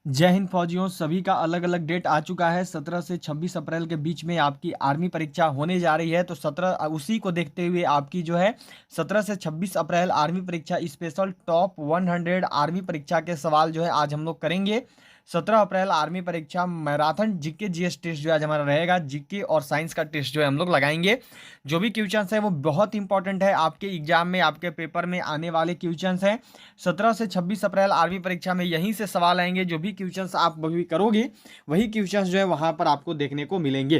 जय हिंद फौजियों, सभी का अलग अलग डेट आ चुका है। 17 से 26 अप्रैल के बीच में आपकी आर्मी परीक्षा होने जा रही है। तो 17 उसी को देखते हुए आपकी जो है 17 से 26 अप्रैल आर्मी परीक्षा स्पेशल टॉप 100 आर्मी परीक्षा के सवाल जो है आज हम लोग करेंगे। 17 अप्रैल आर्मी परीक्षा मैराथन जीके जीएस टेस्ट जो आज हमारा रहेगा। जीके और साइंस का टेस्ट जो है हम लोग लगाएंगे। जो भी क्वेश्चंस है वो बहुत इंपॉर्टेंट है, आपके एग्जाम में आपके पेपर में आने वाले क्वेश्चंस हैं। 17 से 26 अप्रैल आर्मी परीक्षा में यहीं से सवाल आएंगे। जो भी क्वेश्चंस आप वही करोगे वही क्वेश्चंस जो है वहां पर आपको देखने को मिलेंगे।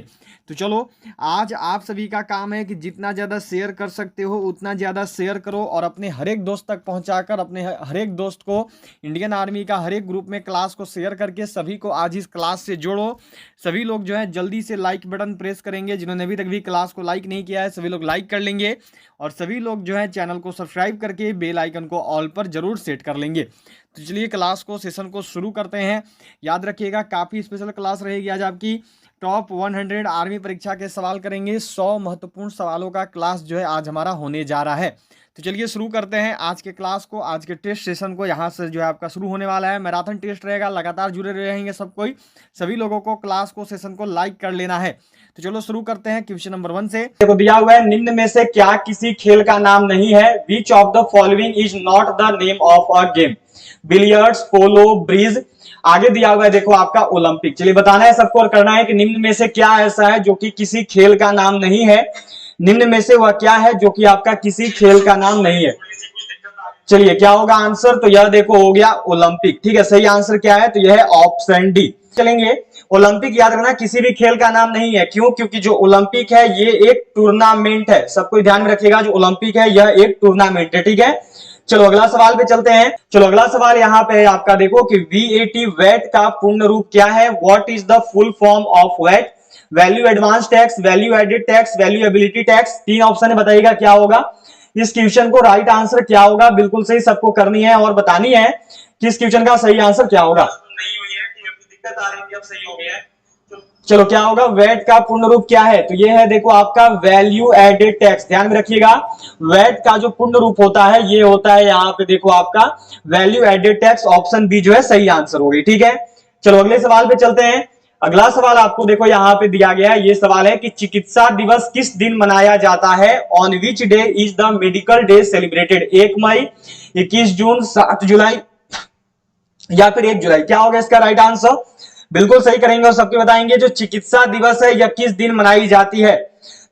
तो चलो, आज आप सभी का काम है कि जितना ज़्यादा शेयर कर सकते हो उतना ज़्यादा शेयर करो और अपने हर एक दोस्त तक पहुंचाकर अपने हर एक दोस्त को इंडियन आर्मी का हर एक ग्रुप में क्लास को शेयर करके सभी को आज इस क्लास से जोड़ो। सभी लोग जो है जल्दी से लाइक बटन प्रेस करेंगे। जिन्होंने अभी तक भी क्लास को लाइक नहीं किया है सभी लोग लाइक कर लेंगे और सभी लोग जो है चैनल को सब्सक्राइब करके बेल आइकन को ऑल पर जरूर सेट कर लेंगे। तो चलिए क्लास को सेशन को शुरू करते हैं। याद रखिएगा काफ़ी स्पेशल क्लास रहेगी आज आपकी। टॉप 100 आर्मी परीक्षा के सवाल करेंगे। 100 महत्वपूर्ण सवालों का क्लास जो है आज हमारा होने जा रहा है। तो चलिए शुरू करते हैं आज के क्लास को, आज के टेस्ट सेशन को। यहाँ से जो है आपका शुरू होने वाला है। मैराथन टेस्ट रहेगा, लगातार जुड़े रहेंगे सब कोई। सभी लोगों को क्लास को सेशन को लाइक कर लेना है। तो चलो शुरू करते हैं क्वेश्चन नंबर 1 से। देखो दिया हुआ है, निम्न में से क्या किसी खेल का नाम नहीं है? विच of the following is not the name of a game? Billiards, polo, bridge. आगे दिया हुआ है देखो आपका ओलंपिक। चलिए बताना है सबको और करना है कि निम्न में से क्या ऐसा है जो कि किसी खेल का नाम नहीं है। निम्न में से वह क्या है जो कि आपका किसी खेल का नाम नहीं है? चलिए क्या होगा आंसर? तो यह देखो हो गया ओलंपिक। ठीक है, सही आंसर क्या है? तो यह है ऑप्शन डी। चलेंगे, ओलंपिक याद रखना किसी भी खेल का नाम नहीं है। क्यों? क्योंकि जो ओलंपिक है ये एक टूर्नामेंट है। सबको ध्यान में रखिएगा, जो ओलंपिक है यह एक टूर्नामेंट है। ठीक है, चलो अगला सवाल पे चलते हैं। चलो अगला सवाल यहाँ पे आपका देखो कि वीएटी वैट का पूर्ण रूप क्या है? What is the full form of VAT? Value advance tax, value added tax, value ability tax. तीन ऑप्शन है, बताइएगा क्या होगा इस क्वेश्चन को? राइट आंसर क्या होगा? बिल्कुल सही सबको करनी है और बतानी है कि इस क्वेश्चन का सही आंसर क्या होगा। दिक्कत आ रही थी, अब सही हो गया है। चलो क्या होगा? वैट का पूर्ण रूप क्या है? तो ये है देखो आपका वैल्यू एडेड टैक्स। ध्यान में रखिएगा, वैट का जो पूर्ण रूप होता है ये होता है यहाँ पे देखो आपका value added tax. Option B जो है सही आंसर होगी। ठीक है, चलो अगले सवाल पे चलते हैं। अगला सवाल आपको देखो यहाँ पे दिया गया है। ये सवाल है कि चिकित्सा दिवस किस दिन मनाया जाता है? On which day is the medical day celebrated? 1 मई, 21 जून, 7 जुलाई या फिर 1 जुलाई? क्या होगा इसका राइट आंसर? बिल्कुल सही करेंगे और सबके बताएंगे जो चिकित्सा दिवस है यह किस दिन मनाई जाती है।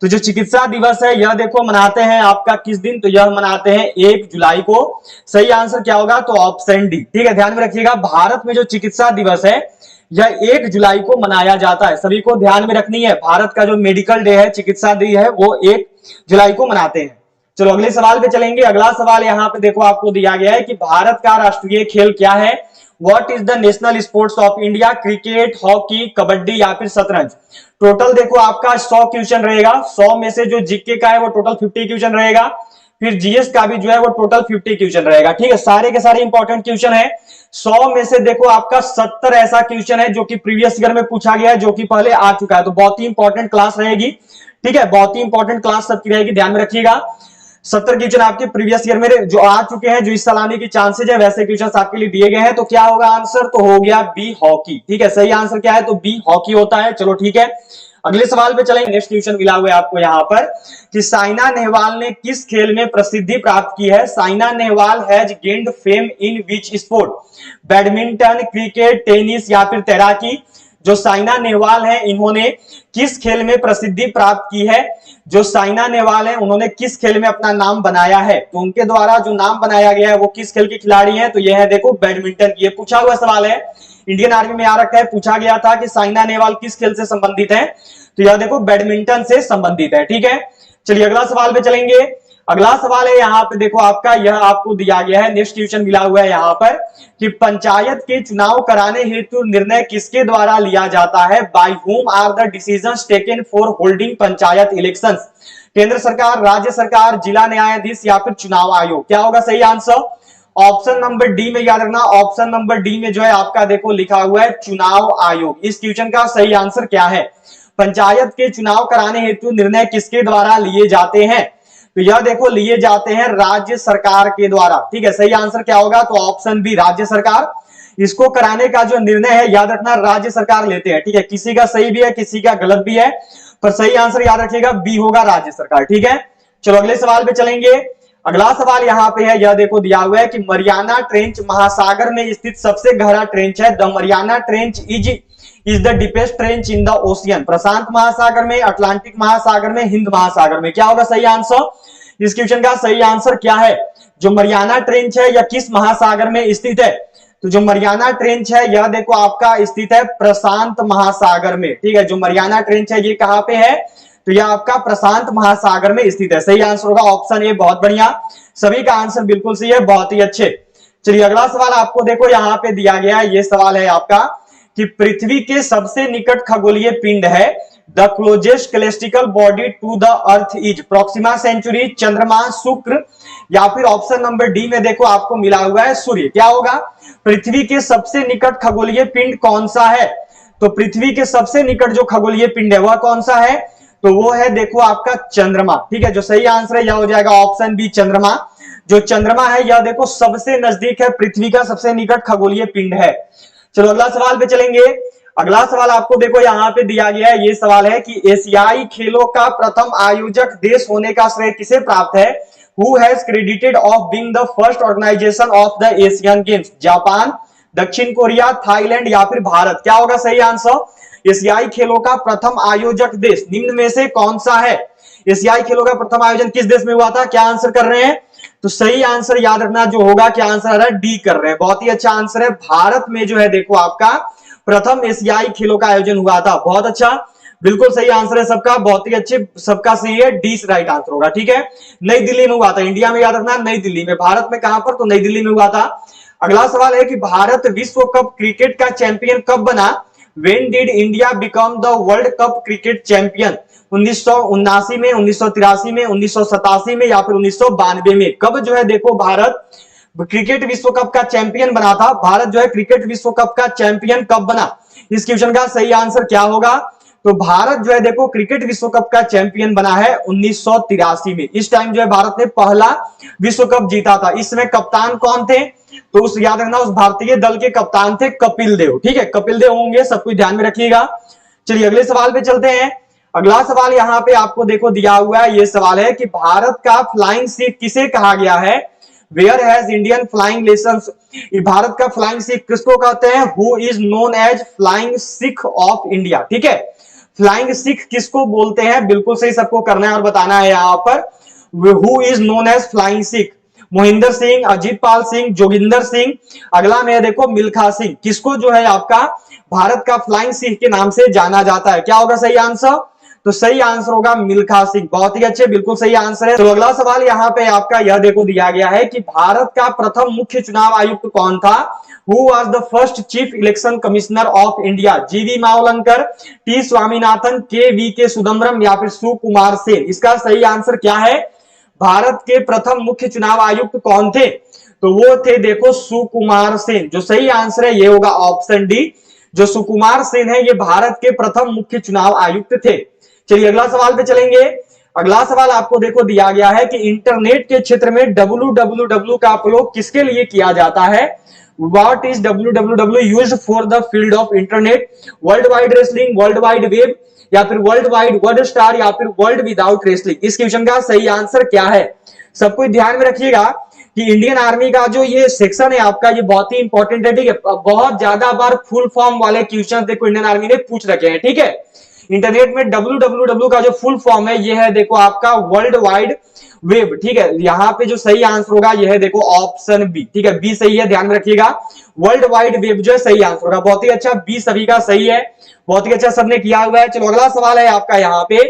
तो जो चिकित्सा दिवस है यह देखो मनाते हैं आपका किस दिन? तो यह मनाते हैं 1 जुलाई को। सही आंसर क्या होगा? तो ऑप्शन डी। ठीक है, ध्यान में रखिएगा, भारत में जो चिकित्सा दिवस है यह 1 जुलाई को मनाया जाता है। सभी को ध्यान में रखनी है, भारत का जो मेडिकल डे है, चिकित्सा डे है, वो 1 जुलाई को मनाते हैं। चलो अगले सवाल पे चलेंगे। अगला सवाल यहाँ पे देखो आपको दिया गया है कि भारत का राष्ट्रीय खेल क्या है? What is the national sports of India? Cricket, hockey, kabaddi या फिर शतरंज? टोटल देखो आपका 100 क्वेश्चन रहेगा। 100 में से जो जीके का है वो टोटल 50 क्वेश्चन रहेगा, फिर जीएस का भी जो है वो टोटल 50 क्वेश्चन रहेगा। ठीक है, सारे के सारे इंपॉर्टेंट क्वेश्चन है। 100 में से देखो आपका 70 ऐसा क्वेश्चन है जो कि प्रीवियस ईयर में पूछा गया है, जो कि पहले आ चुका है। तो बहुत ही इंपॉर्टेंट क्लास रहेगी। ठीक है, बहुत ही इंपॉर्टेंट क्लास सबकी रहेगी, ध्यान में रखिएगा। 70 क्वेश्चन आपके प्रीवियस ईयर में जो आ चुके हैं, जो इस साल आने की चांसेज है, वैसे क्वेश्चन आपके लिए दिए गए हैं। तो क्या होगा आंसर? तो हो गया बी, हॉकी। ठीक है, सही आंसर क्या है? तो बी, हॉकी होता है। चलो ठीक है, अगले सवाल पे चलेंगे। नेक्स्ट क्वेश्चन मिला हुआ है आपको यहाँ पर कि साइना नेहवाल ने किस खेल में प्रसिद्धि प्राप्त की है? Saina Nehwal has gained fame in which sport? Badminton, cricket, tennis या फिर तैराकी? जो साइना नेहवाल है इन्होंने किस खेल में प्रसिद्धि प्राप्त की है? जो साइना नेहवाल है उन्होंने किस खेल में अपना नाम बनाया है? तो उनके द्वारा जो नाम बनाया गया है वो किस खेल के खिलाड़ी हैं? तो यह है देखो बैडमिंटन की। ये पूछा हुआ सवाल है, इंडियन आर्मी में आ रखा है। पूछा गया था कि साइना नेहवाल किस खेल से संबंधित है? तो यह देखो बैडमिंटन से संबंधित है। ठीक है, चलिए अगला सवाल पे चलेंगे। अगला सवाल है यहाँ पे देखो आपका, यह आपको दिया गया है, नेक्स्ट क्वेश्चन मिला हुआ है यहाँ पर कि पंचायत के चुनाव कराने हेतु निर्णय किसके द्वारा लिया जाता है? By whom are the decisions taken for holding panchayat elections? केंद्र सरकार, राज्य सरकार, जिला न्यायाधीश या फिर चुनाव आयोग? क्या होगा सही आंसर? ऑप्शन नंबर डी में, याद रखना ऑप्शन नंबर डी में जो है आपका देखो लिखा हुआ है चुनाव आयोग। इस क्वेश्चन का सही आंसर क्या है? पंचायत के चुनाव कराने हेतु निर्णय किसके द्वारा लिए जाते हैं? तो यह देखो लिए जाते हैं राज्य सरकार के द्वारा। ठीक है, सही आंसर क्या होगा? तो ऑप्शन बी, राज्य सरकार। इसको कराने का जो निर्णय है याद रखना राज्य सरकार लेते हैं, ठीक है। किसी का सही भी है, किसी का गलत भी है, पर सही आंसर याद रखिएगा बी होगा, राज्य सरकार, ठीक है। चलो अगले सवाल पे चलेंगे। अगला सवाल यहाँ पे है, यह देखो दिया हुआ है कि मरियाना ट्रेंच महासागर में स्थित सबसे गहरा ट्रेंच है। The Mariana trench is the deepest trench in the ocean. प्रशांत महासागर में, अटलांटिक महासागर में, हिंद महासागर में, क्या होगा सही आंसर? इस क्वेश्चन का सही आंसर क्या है? जो मरियाना ट्रेंच है यह किस महासागर में स्थित है? तो जो मरियाना ट्रेंच है यह देखो आपका स्थित है प्रशांत महासागर में, ठीक है। जो मरियाना ट्रेंच है ये कहां पे है? तो यह आपका प्रशांत महासागर में स्थित है। सही आंसर होगा ऑप्शन ए, बहुत बढ़िया, सभी का आंसर बिल्कुल सही है, बहुत ही अच्छे। चलिए अगला सवाल आपको देखो यहाँ पे दिया गया है, ये सवाल है आपका कि पृथ्वी के सबसे निकट खगोलीय पिंड है। The closest celestial body to the earth is Proxima Centauri, चंद्रमा, शुक्र, या फिर ऑप्शन नंबर डी में देखो आपको मिला हुआ है सूर्य। क्या होगा? पृथ्वी के सबसे निकट खगोलीय पिंड कौन सा है? तो पृथ्वी के सबसे निकट जो खगोलीय पिंड है वह कौन सा है? तो वो है देखो आपका चंद्रमा, ठीक है। जो सही आंसर है यह हो जाएगा ऑप्शन बी, चंद्रमा। जो चंद्रमा है यह देखो सबसे नजदीक है, पृथ्वी का सबसे निकट खगोलीय पिंड है। चलो अगला सवाल पे चलेंगे। अगला सवाल आपको देखो यहाँ पे दिया गया है, ये सवाल है कि एशियाई खेलों का प्रथम आयोजक देश होने का श्रेय किसे प्राप्त है? Who has credited of being the first organisation of the Asian games? Japan, दक्षिण कोरिया, थाईलैंड या फिर भारत? क्या होगा सही आंसर? एशियाई खेलों का प्रथम आयोजक देश निम्न में से कौन सा है? एशियाई खेलों का प्रथम आयोजन किस देश में हुआ था? क्या आंसर कर रहे हैं? तो सही आंसर याद रखना जो होगा, क्या आंसर आ रहा है? डी कर रहे हैं, बहुत ही अच्छा आंसर है। भारत में जो है देखो आपका प्रथम एशियाई खेलों का आयोजन हुआ था। बहुत अच्छा, बिल्कुल सही आंसर है सबका, बहुत ही अच्छे, सबका सही है, डी राइट आंसर होगा, ठीक है। नई दिल्ली में हुआ था, इंडिया में याद रखना नई दिल्ली में, भारत में कहां पर? तो नई दिल्ली में हुआ था। अगला सवाल है कि भारत विश्व कप क्रिकेट का चैंपियन कब बना? When did India become the World Cup cricket champion? 1979 में, 1983 में, 1987 में या फिर 1992 में? कब जो है देखो भारत क्रिकेट विश्व कप का चैंपियन बना था? भारत जो है क्रिकेट विश्व कप का चैंपियन कब बना? इस क्वेश्चन का सही आंसर क्या होगा? तो भारत जो है देखो क्रिकेट विश्व कप का चैंपियन बना है 1983 में। इस टाइम जो है भारत ने पहला विश्व कप जीता था। इसमें कप्तान कौन थे? तो उस याद रखना उस भारतीय दल के कप्तान थे कपिल देव, ठीक है। कपिल देव होंगे, सब कुछ ध्यान में रखिएगा। चलिए अगले सवाल पे चलते हैं। अगला सवाल यहाँ पे आपको देखो दिया हुआ है, ये सवाल है कि भारत का फ्लाइंग सिख किसे कहा गया है? Where has Indian flying lessons? Bharat का फ्लाइंग सिख किसको कहते हैं? Who is known as flying Sikh of India, ठीक है। फ्लाइंग सिख किसको बोलते हैं? बिल्कुल सही सबको करना है और बताना है यहाँ पर। Who is known as flying Sikh? Mohinder Singh, Ajit Pal Singh, Joginder Singh. अगला में देखो मिल्खा सिंह। किसको जो है आपका भारत का फ्लाइंग सिख के नाम से जाना जाता है? क्या होगा सही आंसर? तो सही आंसर होगा मिल्खा सिंह, बहुत ही अच्छे, बिल्कुल सही आंसर है। तो अगला सवाल यहाँ पे आपका यह देखो दिया गया है कि भारत का प्रथम मुख्य चुनाव आयुक्त कौन था? Who was the first chief election commissioner of India? जीवी मावलंकर, टी स्वामीनाथन, के वी के सुदम्बरम या फिर सुकुमार सेन? इसका सही आंसर क्या है? भारत के प्रथम मुख्य चुनाव आयुक्त कौन थे? तो वो थे देखो सुकुमार सेन। जो सही आंसर है ये होगा ऑप्शन डी। जो सुकुमार सेन है ये भारत के प्रथम मुख्य चुनाव आयुक्त थे। चलिए अगला सवाल पे चलेंगे। अगला सवाल आपको देखो दिया गया है कि इंटरनेट के क्षेत्र में www का प्रयोग किसके लिए किया जाता है? What is www used for the field of internet? World wide wrestling, world wide web या फिर वर्ल्ड वाइड वर्ल्ड स्टार या फिर वर्ल्ड विदाउट रेसलिंग? इस क्वेश्चन का सही आंसर क्या है? सब कुछ ध्यान में रखिएगा कि इंडियन आर्मी का जो ये सेक्शन है आपका ये बहुत ही इंपॉर्टेंट है, ठीक है। बहुत ज्यादा बार फुल फॉर्म वाले क्वेश्चन देखो इंडियन आर्मी ने पूछ रखे हैं, ठीक है। इंटरनेट में www का जो फुल फॉर्म है ये है देखो आपका वर्ल्ड वाइड वेब, ठीक है। यहाँ पे जो सही आंसर होगा ये है देखो ऑप्शन बी, ठीक है। बी सही है, ध्यान में रखिएगा। वर्ल्ड वाइड वेब जो है सही आंसर होगा, बहुत ही अच्छा, बी सभी का सही है, बहुत ही अच्छा सबने किया हुआ है। चलो अगला सवाल है आपका यहाँ पे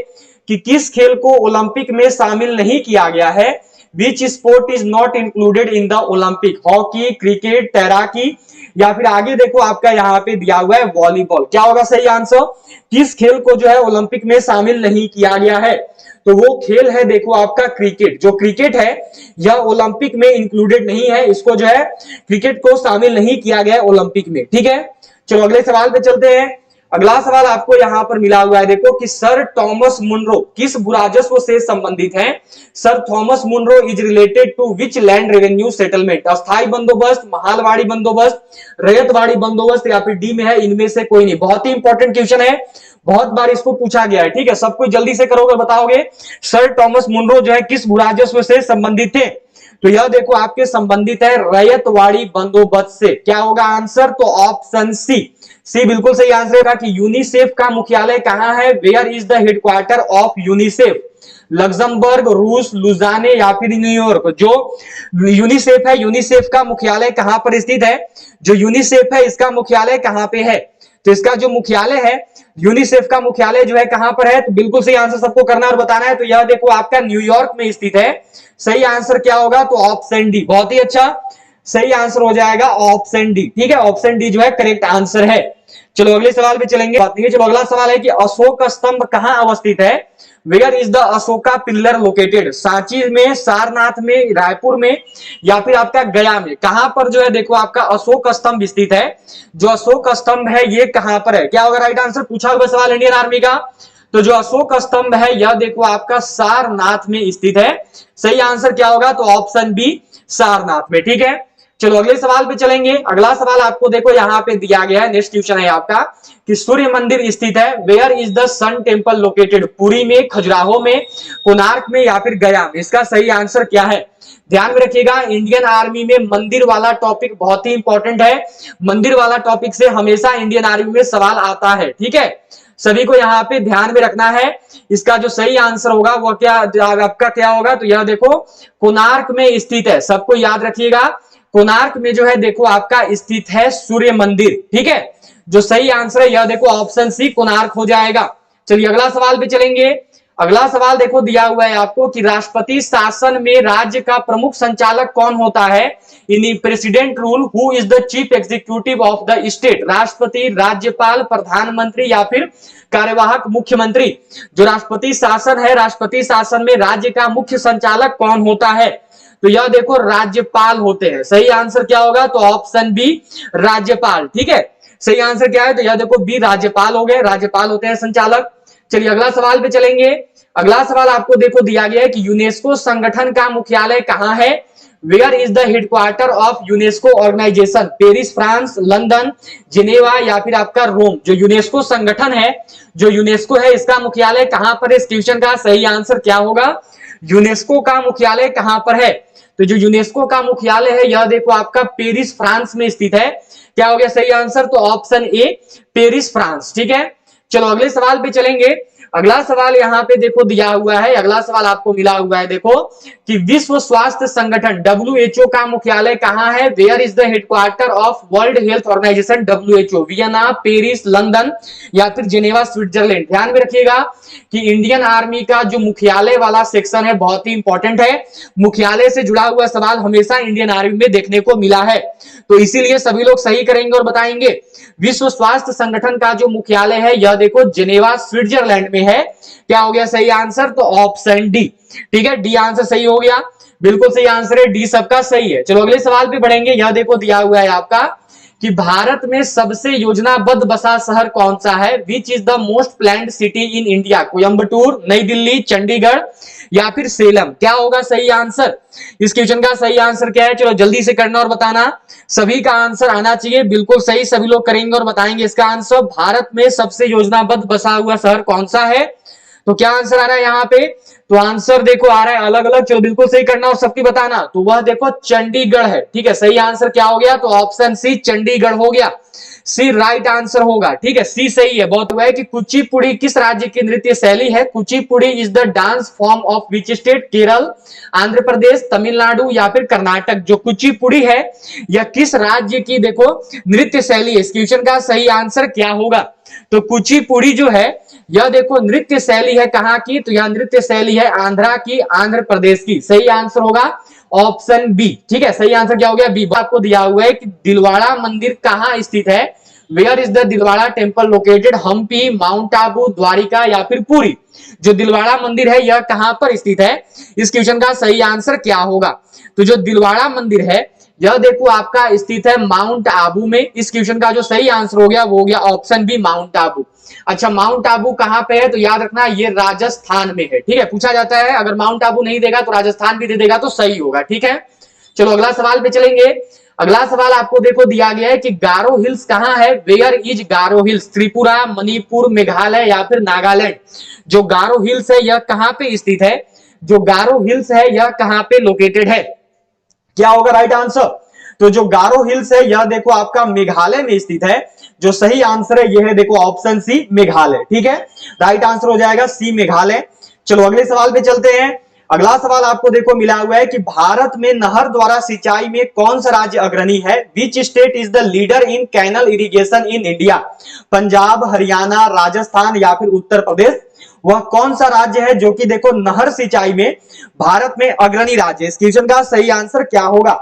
कि किस खेल को ओलंपिक में शामिल नहीं किया गया है? Which sport is not included in the Olympic? Hockey, cricket, तैराकी या फिर आगे देखो आपका यहाँ पे दिया हुआ है वॉलीबॉल? क्या होगा सही आंसर? किस खेल को जो है ओलंपिक में शामिल नहीं किया गया है? तो वो खेल है देखो आपका क्रिकेट। जो क्रिकेट है यह ओलंपिक में इंक्लूडेड नहीं है, इसको जो है क्रिकेट को शामिल नहीं किया गया है ओलंपिक में, ठीक है। चलो अगले सवाल पे चलते हैं। अगला सवाल आपको यहां पर मिला हुआ है, देखो कि सर थॉमस मुनरो किस भूराजस्व से संबंधित हैं? Sir Thomas Munro is related to which land revenue settlement? अस्थाई बंदोबस्त, महालवाड़ी बंदोबस्त, रैयतवाड़ी बंदोबस्त या फिर डी में है इनमें से कोई नहीं। बहुत ही इंपॉर्टेंट क्वेश्चन है, बहुत बार इसको पूछा गया है, ठीक है, सब कुछ जल्दी से करोगे बताओगे। सर थॉमस मुनरो जो है किस भूराजस्व से संबंधित थे? तो यह देखो आपके संबंधित है रैयतवाड़ी बंदोबस्त से। क्या होगा आंसर? तो ऑप्शन सी, सी बिल्कुल सही आंसर होगा कि यूनिसेफ का मुख्यालय कहां है? Where is the headquarter of UNICEF? Luxembourg, रूस, लुजाने या फिर न्यूयॉर्क? जो यूनिसेफ है, यूनिसेफ का मुख्यालय कहां पर स्थित है? जो यूनिसेफ है इसका मुख्यालय कहां पे है? तो इसका जो मुख्यालय है, यूनिसेफ का मुख्यालय जो है कहां पर है? तो बिल्कुल सही आंसर सबको करना और बताना है। तो यह देखो आपका न्यूयॉर्क में स्थित है। सही आंसर क्या होगा? तो ऑप्शन डी। बहुत ही अच्छा, सही आंसर हो जाएगा ऑप्शन डी, ठीक है, ऑप्शन डी जो है करेक्ट आंसर है। चलो अगले सवाल पे चलेंगे, बात नहीं है। चलो अगला सवाल है कि अशोक स्तंभ कहां अवस्थित है? Where is the Ashoka pillar located? Sanchi में, सारनाथ में, रायपुर में या फिर आपका गया में? कहां पर जो है देखो आपका अशोक स्तंभ स्थित है? जो अशोक स्तंभ है ये कहां पर है? क्या होगा राइट आंसर? पूछा हुआ सवाल इंडियन आर्मी का। तो जो अशोक स्तंभ है यह देखो आपका सारनाथ में स्थित है। सही आंसर क्या होगा? तो ऑप्शन बी, सारनाथ में, ठीक है। चलो अगले सवाल पे चलेंगे। अगला सवाल आपको देखो यहां पे दिया गया है, नेक्स्ट क्वेश्चन है आपका कि सूर्य मंदिर स्थित है। Where is the sun temple located? Puri में, खजुराहो में, कोणार्क में या फिर गया में? इसका सही आंसर क्या है? ध्यान में रखिएगा, इंडियन आर्मी में मंदिर वाला टॉपिक बहुत ही इंपॉर्टेंट है। मंदिर वाला टॉपिक से हमेशा इंडियन आर्मी में सवाल आता है, ठीक है, सभी को यहाँ पे ध्यान में रखना है। इसका जो सही आंसर होगा वो क्या आपका क्या होगा? तो यह देखो कोणार्क में स्थित है, सबको याद रखिएगा। कोणार्क में जो है देखो आपका स्थित है सूर्य मंदिर, ठीक है। जो सही आंसर है यह देखो ऑप्शन सी, कोणार्क हो जाएगा। चलिए अगला सवाल पे चलेंगे। अगला सवाल देखो दिया हुआ है आपको कि राष्ट्रपति शासन में राज्य का प्रमुख संचालक कौन होता है? In president rule who is the chief executive of the state? राष्ट्रपति, राज्यपाल, प्रधानमंत्री या फिर कार्यवाहक मुख्यमंत्री? जो राष्ट्रपति शासन है, राष्ट्रपति शासन में राज्य का मुख्य संचालक कौन होता है? तो यह देखो राज्यपाल होते हैं। सही आंसर क्या होगा? तो ऑप्शन बी, राज्यपाल, ठीक है। सही आंसर क्या है? तो यह देखो बी, राज्यपाल हो गए, राज्यपाल होते हैं संचालक। चलिए अगला सवाल पे चलेंगे। अगला सवाल आपको देखो दिया गया है कि यूनेस्को संगठन का मुख्यालय कहां है? Where is the headquarter of UNESCO organisation? Paris France, London, Geneva या फिर आपका रोम? जो यूनेस्को संगठन है, जो यूनेस्को है, इसका मुख्यालय कहां पर है? इस क्वेश्चन का सही आंसर क्या होगा? यूनेस्को का मुख्यालय कहां पर है? तो जो यूनेस्को का मुख्यालय है यह देखो आपका पेरिस फ्रांस में स्थित है। क्या हो गया सही आंसर? तो ऑप्शन ए, पेरिस फ्रांस, ठीक है। चलो अगले सवाल पे चलेंगे। अगला सवाल यहाँ पे देखो दिया हुआ है, अगला सवाल आपको मिला हुआ है देखो कि विश्व स्वास्थ्य संगठन WHO का मुख्यालय कहां है? Where is the headquarter of world health organisation WHO? Vienna, Paris, London या फिर जेनेवा, स्विट्जरलैंड? ध्यान में रखिएगा कि इंडियन आर्मी का जो मुख्यालय वाला सेक्शन है बहुत ही इंपॉर्टेंट है। मुख्यालय से जुड़ा हुआ सवाल हमेशा इंडियन आर्मी में देखने को मिला है, तो इसीलिए सभी लोग सही करेंगे और बताएंगे। विश्व स्वास्थ्य संगठन का जो मुख्यालय है यह देखो जेनेवा, स्विट्जरलैंड में है। क्या हो गया सही आंसर? तो ऑप्शन डी, ठीक है, डी आंसर सही हो गया, बिल्कुल सही आंसर है, डी सबका सही है। चलो अगले सवाल पे बढ़ेंगे। यह देखो दिया हुआ है आपका कि भारत में सबसे योजनाबद्ध बसा शहर कौन सा है? Which is the most planned city in India? Coimbatore, नई दिल्ली, चंडीगढ़ या फिर सेलम? क्या होगा सही आंसर? इस क्वेश्चन का सही आंसर क्या है? चलो जल्दी से करना और बताना, सभी का आंसर आना चाहिए, बिल्कुल सही, सभी लोग करेंगे और बताएंगे इसका आंसर। भारत में सबसे योजनाबद्ध बसा हुआ शहर कौन सा है? तो क्या आंसर आ रहा है यहाँ पे? तो आंसर देखो आ रहा है अलग अलग, चलो बिल्कुल सही करना और सबकी बताना। तो वह देखो चंडीगढ़ है, ठीक है। सही आंसर क्या हो गया? तो ऑप्शन सी, चंडीगढ़ हो गया, सी राइट आंसर होगा, ठीक है, सी सही है। बहुत हुआ है कि कुचिपुड़ी किस राज्य की नृत्य शैली है? Kuchipudi is the dance form of which state? Kerala, Andhra Pradesh, Tamil Nadu या फिर कर्नाटक? जो कुचिपुड़ी है यह किस राज्य की देखो नृत्य शैली है? इस क्वेश्चन का सही आंसर क्या होगा? तो कुचिपुड़ी जो है यह देखो नृत्य शैली है कहां की? तो यह नृत्य शैली है आंध्रा की, आंध्र प्रदेश की। सही आंसर होगा ऑप्शन बी, ठीक है। सही आंसर क्या हो गया? बी। आपको दिया हुआ है कि दिलवाड़ा मंदिर कहां स्थित है? Where is the Dilwara temple located? Hampi, mount Abu, Dwarka या फिर पुरी? जो दिलवाड़ा मंदिर है यह कहां पर स्थित है? इस क्वेश्चन का सही आंसर क्या होगा? तो जो दिलवाड़ा मंदिर है यह देखो आपका स्थित है माउंट आबू में। इस क्वेश्चन का जो सही आंसर हो गया वो हो गया ऑप्शन बी माउंट आबू। अच्छा, माउंट आबू कहां पे है? तो याद रखना ये राजस्थान में है। ठीक है, पूछा जाता है अगर माउंट आबू नहीं देगा तो राजस्थान भी दे देगा तो सही होगा। ठीक है, चलो अगला सवाल पे चलेंगे। अगला सवाल आपको देखो दिया गया है कि गारो हिल्स कहां है? Where is Garo hills? Tripura, Manipur, Meghalaya या फिर नागालैंड? जो गारो हिल्स है यह कहां पे स्थित है? जो गारो हिल्स है यह कहां पे लोकेटेड है? क्या होगा राइट आंसर? तो जो गारो हिल्स है यह देखो आपका मेघालय में स्थित है। जो सही आंसर है यह है देखो ऑप्शन सी मेघालय। ठीक है, राइट आंसर हो जाएगा सी मेघालय। चलो अगले सवाल पे चलते हैं। अगला सवाल आपको देखो मिला हुआ है कि भारत में नहर द्वारा सिंचाई में कौन सा राज्य अग्रणी है? Which state is the leader in canal irrigation in India? Punjab, Haryana, Rajasthan या फिर उत्तर प्रदेश? वह कौन सा राज्य है जो कि देखो नहर सिंचाई में भारत में अग्रणी राज्य है? इस क्वेश्चन का सही आंसर क्या होगा?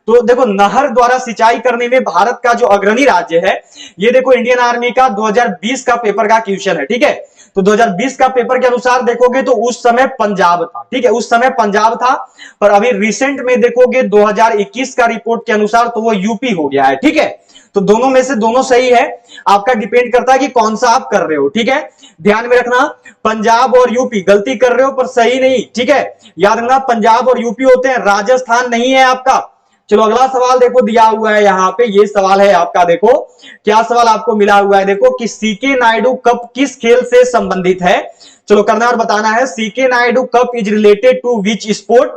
तो देखो नहर द्वारा सिंचाई करने में भारत का जो अग्रणी राज्य है, ये देखो इंडियन आर्मी का 2020 का पेपर का क्वेश्चन है। ठीक है, तो 2020 का पेपर के अनुसार देखोगे तो उस समय पंजाब था। ठीक है, उस समय पंजाब था, पर अभी रिसेंट में देखोगे 2021 का रिपोर्ट के अनुसार तो वो यूपी हो गया है। ठीक है, तो दोनों में से दोनों सही है, आपका डिपेंड करता है कि कौन सा आप कर रहे हो। ठीक है, ध्यान में रखना पंजाब और यूपी, गलती कर रहे हो पर सही नहीं। ठीक है, याद रखना पंजाब और यूपी होते हैं, राजस्थान नहीं है आपका। चलो अगला सवाल देखो दिया हुआ है यहां पे, ये सवाल है आपका। देखो क्या सवाल आपको मिला हुआ है, देखो कि सीके नायडू कप किस खेल से संबंधित है? चलो करना और बताना है। CK Naidu cup is related to which sport?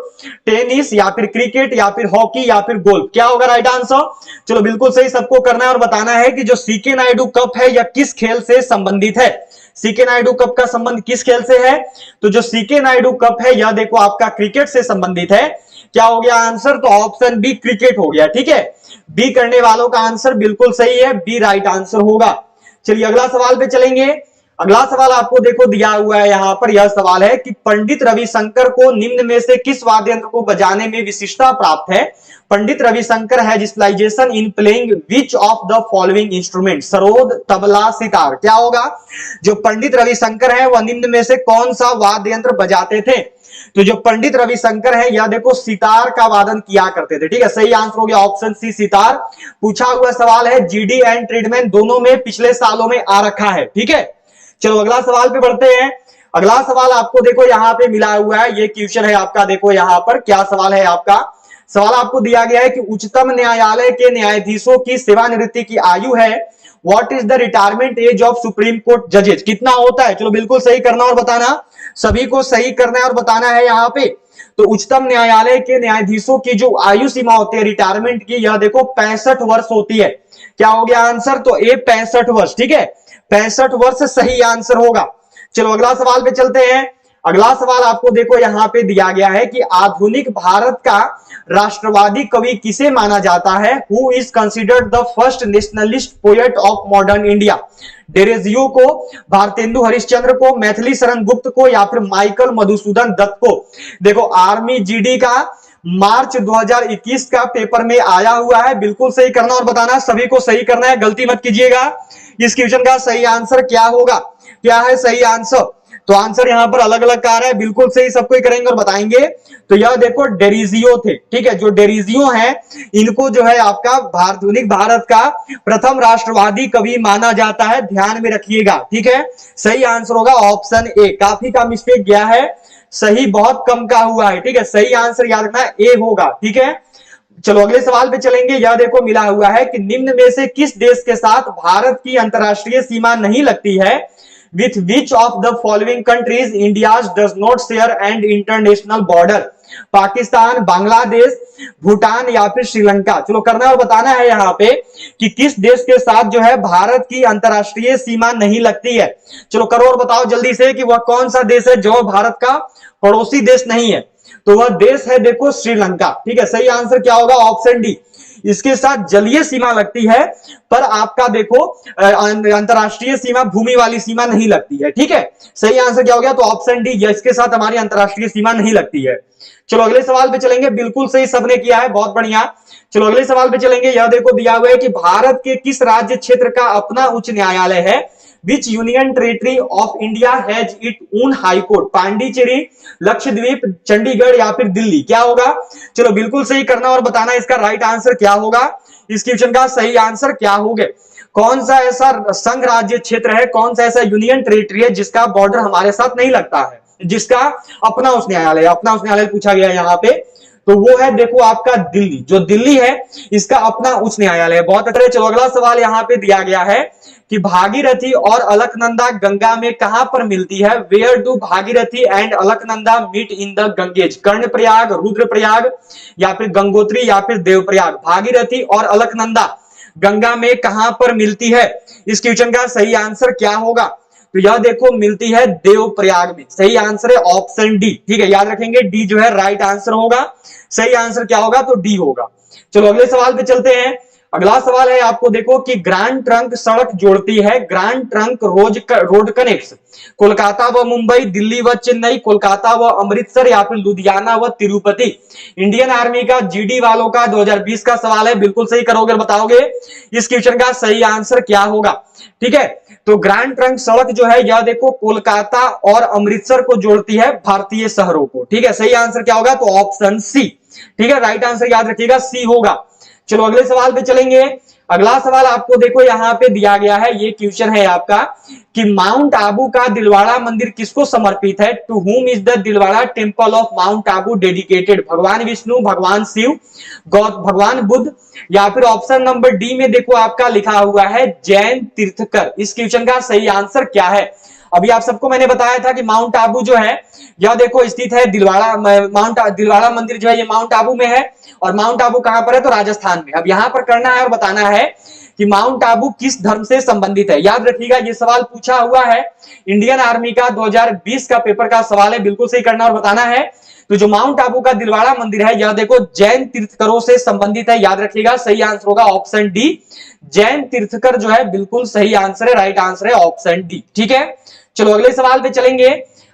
Tennis या फिर क्रिकेट या फिर हॉकी या फिर गोल्फ? क्या होगा राइट आंसर? चलो बिल्कुल सही, सबको करना है और बताना है कि जो सीके नायडू कप है यह किस खेल से संबंधित है? सीके नायडू कप का संबंध किस खेल से है? तो जो सीके नायडू कप है यह देखो आपका क्रिकेट से संबंधित है। क्या हो गया आंसर? तो ऑप्शन बी क्रिकेट हो गया। ठीक है, बी करने वालों का आंसर बिल्कुल सही है, बी राइट आंसर होगा। चलिए अगला सवाल पे चलेंगे। अगला सवाल आपको देखो दिया हुआ है यहां पर, यह सवाल है कि पंडित रविशंकर को निम्न में से किस वाद्य यंत्र को बजाने में विशिष्टता प्राप्त है? पंडित रविशंकर है specialisation in playing which of the following instrument? Sarod, tabla, sitar? क्या होगा? जो पंडित रविशंकर है वह निम्न में से कौन सा वाद्य यंत्र बजाते थे? तो जो पंडित रविशंकर है यह देखो सितार का वादन किया करते थे। ठीक है, सही आंसर हो गया ऑप्शन सी सितार। पूछा हुआ सवाल है, जीडी एंड ट्रीटमेंट दोनों में पिछले सालों में आ रखा है। ठीक है, चलो अगला सवाल पे बढ़ते हैं। अगला सवाल आपको देखो यहां पे मिला हुआ है, ये क्वेश्चन है आपका। देखो यहां पर क्या सवाल है आपका? सवाल आपको दिया गया है कि उच्चतम न्यायालय के न्यायाधीशों की सेवानिवृत्ति की आयु है। What is the retirement age of supreme court जजेस? कितना होता है? चलो बिल्कुल सही करना और बताना, सभी को सही करना है और बताना है यहां पे। तो उच्चतम न्यायालय के न्यायाधीशों की जो आयु सीमा होती है रिटायरमेंट की, यह देखो 65 वर्ष होती है। क्या हो गया आंसर? तो ए 65 वर्ष। ठीक है, 65 वर्ष सही आंसर होगा। चलो अगला सवाल पे चलते हैं। अगला सवाल आपको देखो यहां पे दिया गया है कि आधुनिक भारत का राष्ट्रवादी कवि किसे माना जाता है? Who is considered the first nationalist poet of modern India? Derozio को, भारतेंदु हरिश्चंद्र को, मैथिली शरण गुप्त को या फिर माइकल मधुसूदन दत्त को? देखो आर्मी जीडी का मार्च 2021 का पेपर में आया हुआ है, बिल्कुल सही करना और बताना, सभी को सही करना है, गलती मत कीजिएगा। इस क्वेश्चन का सही आंसर क्या होगा? क्या है सही आंसर? तो आंसर यहां पर अलग अलग आ रहा है, बिल्कुल सही सबको करेंगे और बताएंगे। तो यह देखो डेरिजियो थे। ठीक है, जो डेरिजियो हैं इनको जो है आपका आधुनिक भारत का प्रथम राष्ट्रवादी कवि माना जाता है, ध्यान में रखिएगा। ठीक है, सही आंसर होगा ऑप्शन ए। काफी का मिस्टेक गया है, सही बहुत कम का हुआ है। ठीक है, सही आंसर याद रखना ए होगा। ठीक है, चलो अगले सवाल पे चलेंगे। यह देखो मिला हुआ है कि निम्न में से किस देश के साथ भारत की अंतरराष्ट्रीय सीमा नहीं लगती है? With which of the following countries India does not share an international border? Pakistan, Bangladesh, Bhutan या फिर श्रीलंका? चलो करना और बताना है यहाँ पे कि किस देश के साथ जो है भारत की अंतरराष्ट्रीय सीमा नहीं लगती है। चलो करो और बताओ जल्दी से कि वह कौन सा देश है जो भारत का पड़ोसी देश नहीं है? तो वह देश है देखो श्रीलंका। ठीक है, सही आंसर क्या होगा? Option D. इसके साथ जलीय सीमा लगती है, पर आपका देखो अंतरराष्ट्रीय सीमा, भूमि वाली सीमा नहीं लगती है। ठीक है, सही आंसर क्या हो गया? तो ऑप्शन डी, इसके साथ हमारी अंतरराष्ट्रीय सीमा नहीं लगती है। चलो अगले सवाल पे चलेंगे, बिल्कुल सही सबने किया है, बहुत बढ़िया। चलो अगले सवाल पे चलेंगे। यह देखो दिया हुआ है कि भारत के किस राज्य क्षेत्र का अपना उच्च न्यायालय है? विच union territory of India has it own high court? Pondicherry, Lakshadweep, Chandigarh या फिर दिल्ली? क्या होगा? चलो बिल्कुल सही करना और बताना इसका राइट आंसर क्या होगा। इस क्वेश्चन का सही आंसर क्या होगा? कौन सा ऐसा संघ राज्य क्षेत्र है, कौन सा ऐसा यूनियन टेरिटरी है जिसका बॉर्डर हमारे साथ नहीं लगता है, जिसका अपना उच्च न्यायालय पूछा गया यहाँ पे, तो वो है देखो आपका दिल्ली। जो दिल्ली है इसका अपना उच्च न्यायालय है। बहुत अच्छा। चलो अगला सवाल यहाँ पे दिया गया है कि भागीरथी और अलकनंदा गंगा में कहां पर मिलती है? Where do Bhagirathi and Alaknanda meet in the Ganges? Karnaprayag, Rudraprayag या फिर गंगोत्री या फिर देवप्रयाग? भागीरथी और अलकनंदा गंगा में कहां पर मिलती है? इस क्वेश्चन का सही आंसर क्या होगा? तो यह देखो मिलती है देवप्रयाग में। सही आंसर है ऑप्शन डी। ठीक है, याद रखेंगे डी जो है राइट आंसर होगा। सही आंसर क्या होगा? तो डी होगा। चलो अगले सवाल पे चलते हैं। अगला सवाल है आपको देखो कि ग्रांड ट्रंक सड़क जोड़ती है, grand trunk road connects Kolkata व मुंबई, दिल्ली व चेन्नई, कोलकाता व अमृतसर या फिर लुधियाना व तिरुपति? इंडियन आर्मी का, जीडी वालों का 2020 का सवाल है। बिल्कुल सही करोगे, बताओगे इस क्वेश्चन का सही आंसर क्या होगा? ठीक है, तो ग्रांड ट्रंक सड़क जो है यह देखो कोलकाता और अमृतसर को जोड़ती है, भारतीय शहरों को। ठीक है, सही आंसर क्या होगा? तो ऑप्शन सी। ठीक है, राइट आंसर याद रखिएगा सी होगा। चलो अगले सवाल पे चलेंगे। अगला सवाल आपको देखो यहाँ पे दिया गया है, ये क्वेश्चन है आपका कि माउंट आबू का दिलवाड़ा मंदिर किसको समर्पित है? To whom is the Dilwara temple of mount Abu dedicated? भगवान विष्णु, भगवान शिव, भगवान बुद्ध या फिर ऑप्शन नंबर डी में देखो आपका लिखा हुआ है जैन तीर्थकर? इस क्वेश्चन का सही आंसर क्या है? अभी आप सबको मैंने बताया था कि माउंट आबू जो है यह देखो स्थित है दिलवाड़ा मंदिर जो है ये माउंट आबू में है। और माउंट आबू कहां पर है? तो राजस्थान में। अब यहां पर करना है और बताना है कि माउंट आबू किस धर्म से संबंधित है। याद रखिएगा ये सवाल पूछा हुआ है, इंडियन आर्मी का 2020 का पेपर का सवाल है। बिल्कुल सही करना और बताना है। तो जो माउंट आबू का दिलवाड़ा मंदिर है यह देखो जैन तीर्थकरों से संबंधित है। याद रखिएगा सही आंसर होगा ऑप्शन डी, जैन तीर्थकर जो है बिल्कुल सही आंसर है, राइट आंसर है ऑप्शन डी। ठीक है, चलो अगले सवाल पे चलेंगे।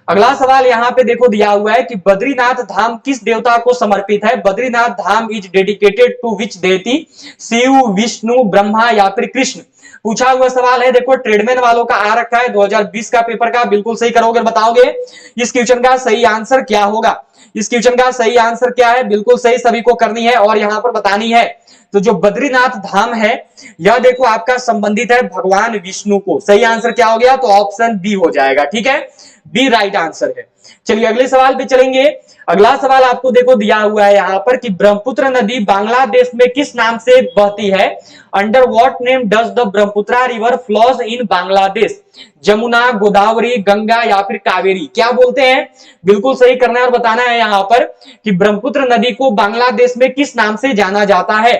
अगला सवाल यहाँ पे देखो दिया हुआ है कि बद्रीनाथ धाम किस देवता को समर्पित है? बद्रीनाथ धाम इज डेडिकेटेड टू विच देती? शिव, विष्णु, ब्रह्मा या फिर कृष्ण? पूछा हुआ सवाल है, देखो ट्रेडमैन वालों का आ रखा है 2020 का पेपर का। बिल्कुल सही करोगे, बताओगे इस क्वेश्चन का सही आंसर क्या होगा? इस क्वेश्चन का सही आंसर क्या है? बिल्कुल सही सभी को करनी है और यहाँ पर बतानी है। तो जो बद्रीनाथ धाम है यह देखो आपका संबंधित है भगवान विष्णु को। सही आंसर क्या हो गया? तो ऑप्शन बी हो जाएगा। ठीक है, बी राइट आंसर है। चलिए अगले सवाल पे चलेंगे। अगला सवाल आपको देखो दिया हुआ है यहाँ पर कि ब्रह्मपुत्र नदी बांग्लादेश में किस नाम से बहती है? Under what name does the Brahmaputra river flows in Bangladesh? Jamuna, Godavari, Ganga या फिर कावेरी? क्या बोलते हैं? बिल्कुल सही करना है और बताना है यहाँ पर कि ब्रह्मपुत्र नदी को बांग्लादेश में किस नाम से जाना जाता है?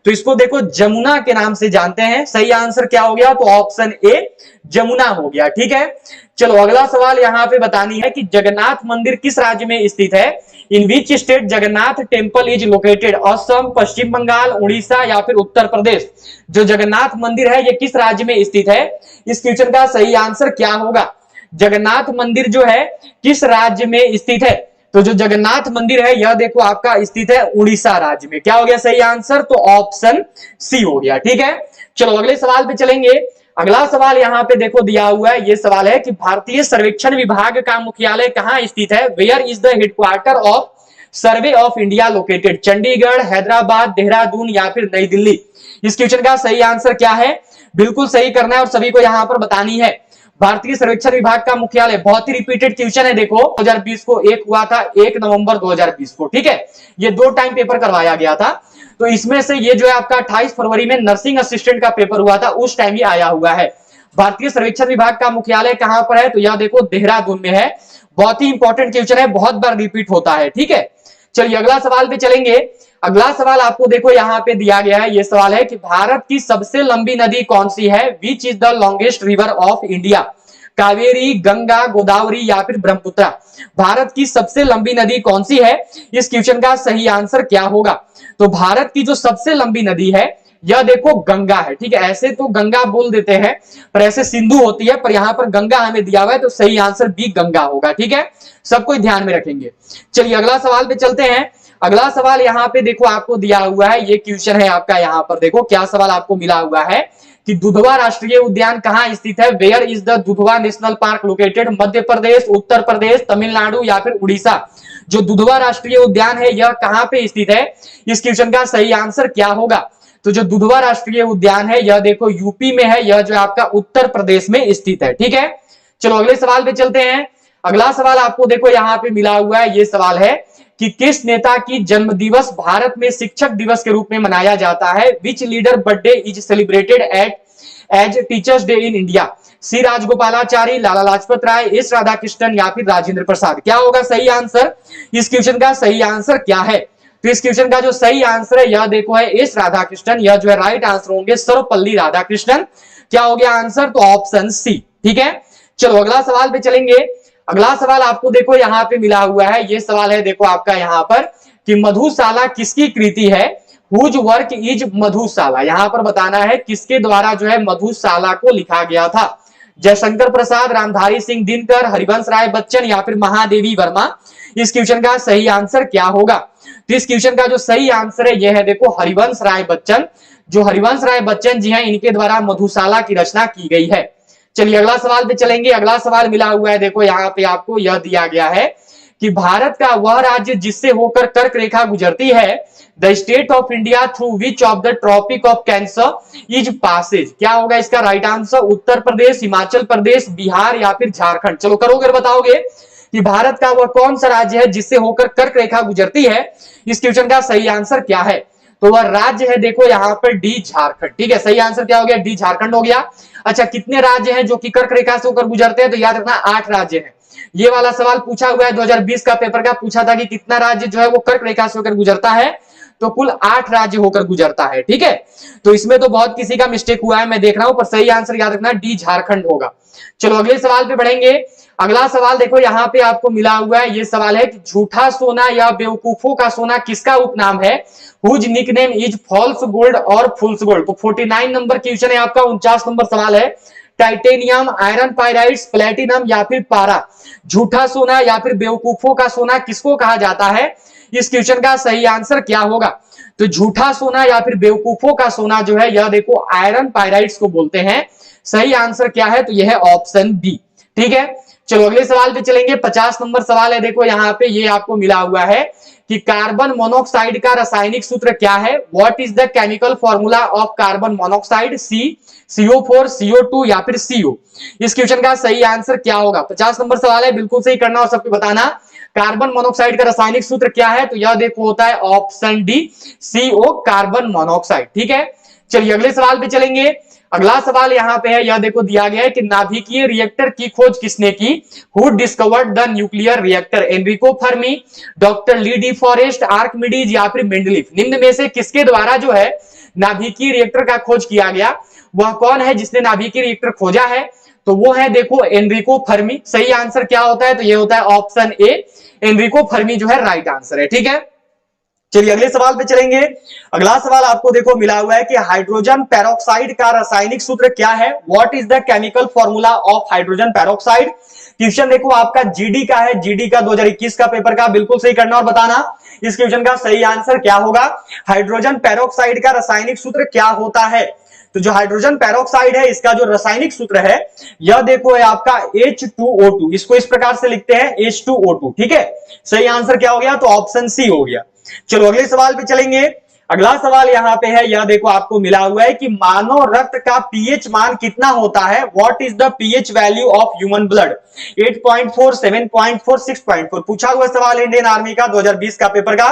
तो इसको देखो जमुना के नाम से जानते हैं। सही आंसर क्या हो गया? तो ऑप्शन ए जमुना हो गया। ठीक है, चलो अगला सवाल यहाँ पे बतानी है कि जगन्नाथ मंदिर किस राज्य में स्थित है? In which state Jagannath temple is located? Assam, Paschim Bangal, Orissa या फिर उत्तर प्रदेश? जो जगन्नाथ मंदिर है ये किस राज्य में स्थित है? इस क्वेश्चन का सही आंसर क्या होगा? जगन्नाथ मंदिर जो है किस राज्य में स्थित है? तो जो जगन्नाथ मंदिर है यह देखो आपका स्थित है उड़ीसा राज्य में। क्या हो गया सही आंसर? तो ऑप्शन सी हो गया। ठीक है, चलो अगले सवाल पे चलेंगे। अगला सवाल यहाँ पे देखो दिया हुआ है, ये सवाल है कि भारतीय सर्वेक्षण विभाग का मुख्यालय कहाँ स्थित है? Where is the headquarter of survey of India located? Chandigarh, Hyderabad, Dehradun या फिर नई दिल्ली? इस क्वेश्चन का सही आंसर क्या है? बिल्कुल सही करना है और सभी को यहाँ पर बतानी है। भारतीय सर्वेक्षण विभाग का मुख्यालय, बहुत ही रिपीटेड क्वेश्चन है। देखो 2020 को एक हुआ था 1 नवंबर 2020 को। ठीक है, ये 2 टाइम पेपर करवाया गया था। तो इसमें से ये जो है आपका 28 फरवरी में नर्सिंग असिस्टेंट का पेपर हुआ था, उस टाइम ही आया हुआ है। भारतीय सर्वेक्षण विभाग का मुख्यालय कहां पर है? तो यह देखो देहरादून में है। बहुत ही इंपॉर्टेंट क्वेश्चन है, बहुत बार रिपीट होता है। ठीक है, चलिए अगला सवाल पे चलेंगे। अगला सवाल आपको देखो यहाँ पे दिया गया है, ये सवाल है कि भारत की सबसे लंबी नदी कौन सी है? Which is the longest river of India? Kaveri, Ganga, Godavari या फिर ब्रह्मपुत्र? भारत की सबसे लंबी नदी कौन सी है? इस क्वेश्चन का सही आंसर क्या होगा? तो भारत की जो सबसे लंबी नदी है यह देखो गंगा है। ठीक है, ऐसे तो गंगा बोल देते हैं पर ऐसे सिंधु होती है, पर यहाँ पर गंगा हमें दिया हुआ है तो सही आंसर बी गंगा होगा। ठीक है, सबको ध्यान में रखेंगे। चलिए अगला सवाल पे चलते हैं। अगला सवाल यहाँ पे देखो आपको दिया हुआ है, ये क्वेश्चन है आपका। यहाँ पर देखो क्या सवाल आपको मिला हुआ है कि दुधवा राष्ट्रीय उद्यान कहां स्थित है, where is the Dudhwa national park located, Madhya Pradesh, Uttar Pradesh, Tamil Nadu या फिर उड़ीसा। जो दुधवा राष्ट्रीय उद्यान है यह कहां पे स्थित है, इस क्वेश्चन का सही आंसर क्या होगा। तो जो दुधवा राष्ट्रीय उद्यान है यह देखो यूपी में है, यह जो आपका उत्तर प्रदेश में स्थित है। ठीक है, चलो अगले सवाल पे चलते हैं। अगला सवाल आपको देखो यहाँ पे मिला हुआ है, ये सवाल है कि किस नेता की जन्म दिवस भारत में शिक्षक दिवस के रूप में मनाया जाता है, which leader birthday is celebrated at as teachers day in India, C Rajagopalachari, Lala Lajpat Rai, S Radhakrishnan या फिर राजेंद्र प्रसाद। क्या होगा सही आंसर, इस क्वेश्चन का सही आंसर क्या है। तो इस क्वेश्चन का जो सही आंसर है यह देखो है एस राधाकृष्णन, यह जो है राइट आंसर होंगे सर्वपल्ली राधाकृष्णन। क्या हो गया आंसर, तो ऑप्शन सी। ठीक है, चलो अगला सवाल पे चलेंगे। अगला सवाल आपको देखो यहाँ पे मिला हुआ है, ये सवाल है देखो आपका यहाँ पर कि मधुशाला किसकी कृति है, हुज वर्क इज मधुशाला। यहां पर बताना है किसके द्वारा जो है मधुशाला को लिखा गया था, जयशंकर प्रसाद, रामधारी सिंह दिनकर, हरिवंश राय बच्चन या फिर महादेवी वर्मा। इस क्वेश्चन का सही आंसर क्या होगा, तो इस क्वेश्चन का जो सही आंसर है यह है देखो हरिवंश राय बच्चन। जो हरिवंश राय बच्चन जी हैं इनके द्वारा मधुशाला की रचना की गई है। चलिए अगला सवाल पे चलेंगे। अगला सवाल मिला हुआ है देखो यहाँ पे आपको यह दिया गया है कि भारत का वह राज्य जिससे होकर कर्क रेखा गुजरती है, the state of India through which of the tropic of cancer is passes. क्या होगा इसका राइट आंसर, उत्तर प्रदेश, हिमाचल प्रदेश, बिहार या फिर झारखंड। चलो करोगे बताओगे कि भारत का वह कौन सा राज्य है जिससे होकर कर्क रेखा गुजरती है, इस क्वेश्चन का सही आंसर क्या है। तो वह राज्य है देखो यहाँ पर डी झारखंड। ठीक है, सही आंसर क्या हो गया, डी झारखंड हो गया। अच्छा कितने राज्य हैं जो कि कर्क रेखा से होकर गुजरते हैं, तो याद रखना 8 राज्य हैं। ये वाला सवाल पूछा हुआ है 2020 का पेपर का, पूछा था कि कितना राज्य जो है वो कर्क रेखा से होकर गुजरता है, तो कुल 8 राज्य होकर गुजरता है। ठीक है, तो इसमें तो बहुत किसी का मिस्टेक हुआ है मैं देख रहा हूं, पर सही आंसर याद रखना डी झारखंड होगा। चलो अगले सवाल पे बढ़ेंगे। अगला सवाल देखो यहाँ पे आपको मिला हुआ है, ये सवाल है कि झूठा सोना या बेवकूफों का सोना किसका उपनाम है, whose nickname is false gold और फुल्स गोल्ड। तो 49 नंबर क्वेश्चन है आपका, 49 नंबर सवाल है, टाइटेनियम, आयरन पायराइड्स, प्लेटिनम या फिर पारा, झूठा सोना या फिर बेवकूफों का सोना किसको कहा जाता है, इस क्वेश्चन का सही आंसर क्या होगा। तो झूठा सोना या फिर बेवकूफों का सोना जो है यह देखो आयरन पायराइड्स को बोलते हैं। सही आंसर क्या है, तो यह है ऑप्शन बी। ठीक है, चलो अगले सवाल पे चलेंगे। 50 नंबर सवाल है देखो यहाँ पे, ये आपको मिला हुआ है कि कार्बन मोनोऑक्साइड का रासायनिक सूत्र क्या है, what is the chemical formula of carbon monoxide, C CO4, CO2 या फिर CO। इस क्वेश्चन का सही आंसर क्या होगा। 50 नंबर सवाल है, बिल्कुल सही करना और सबको बताना कार्बन मोनोऑक्साइड का रासायनिक सूत्र क्या है, तो यह देखो होता है option D CO carbon monoxide. ठीक है, चलिए अगले सवाल पे चलेंगे। अगला सवाल यहाँ पे है, यह देखो दिया गया है कि नाभिकीय रिएक्टर की खोज किसने की, who discovered the nuclear reactor, Enrico Fermi, doctor Lee De Forest, Archimedes या फिर मेंडलीफ। निम्न में से किसके द्वारा जो है नाभिकीय रिएक्टर का खोज किया गया, वह कौन है जिसने नाभिकीय रिएक्टर खोजा है, तो वो है देखो एनरिको फर्मी। सही आंसर क्या होता है, तो ये होता है ऑप्शन ए, एनरिको फर्मी जो है राइट आंसर है। ठीक है, चलिए अगले सवाल पे चलेंगे। अगला सवाल आपको देखो मिला हुआ है कि हाइड्रोजन पेरोक्साइड का रासायनिक सूत्र क्या है, what is the chemical formula of hydrogen peroxide. Question देखो आपका जीडी का है, जीडी का 2021 का पेपर का, बिल्कुल सही करना और बताना इस क्वेश्चन का सही आंसर क्या होगा। हाइड्रोजन पेरोक्साइड का रासायनिक सूत्र क्या होता है, तो जो हाइड्रोजन पेरोक्साइड है इसका जो रासायनिक सूत्र है यह देखो है आपका H2O2। इसको इस प्रकार से लिखते हैं H2O2। ठीक है, सही आंसर क्या हो गया, तो ऑप्शन सी हो गया। चलो अगले सवाल पे चलेंगे। अगला सवाल यहाँ पे है, यह देखो आपको मिला हुआ है कि मानव रक्त का पीएच मान कितना होता है, what is the pH value of human blood, 8.4, 7.4, 6.4। पूछा हुआ सवाल इंडियन आर्मी का 2020 का पेपर का।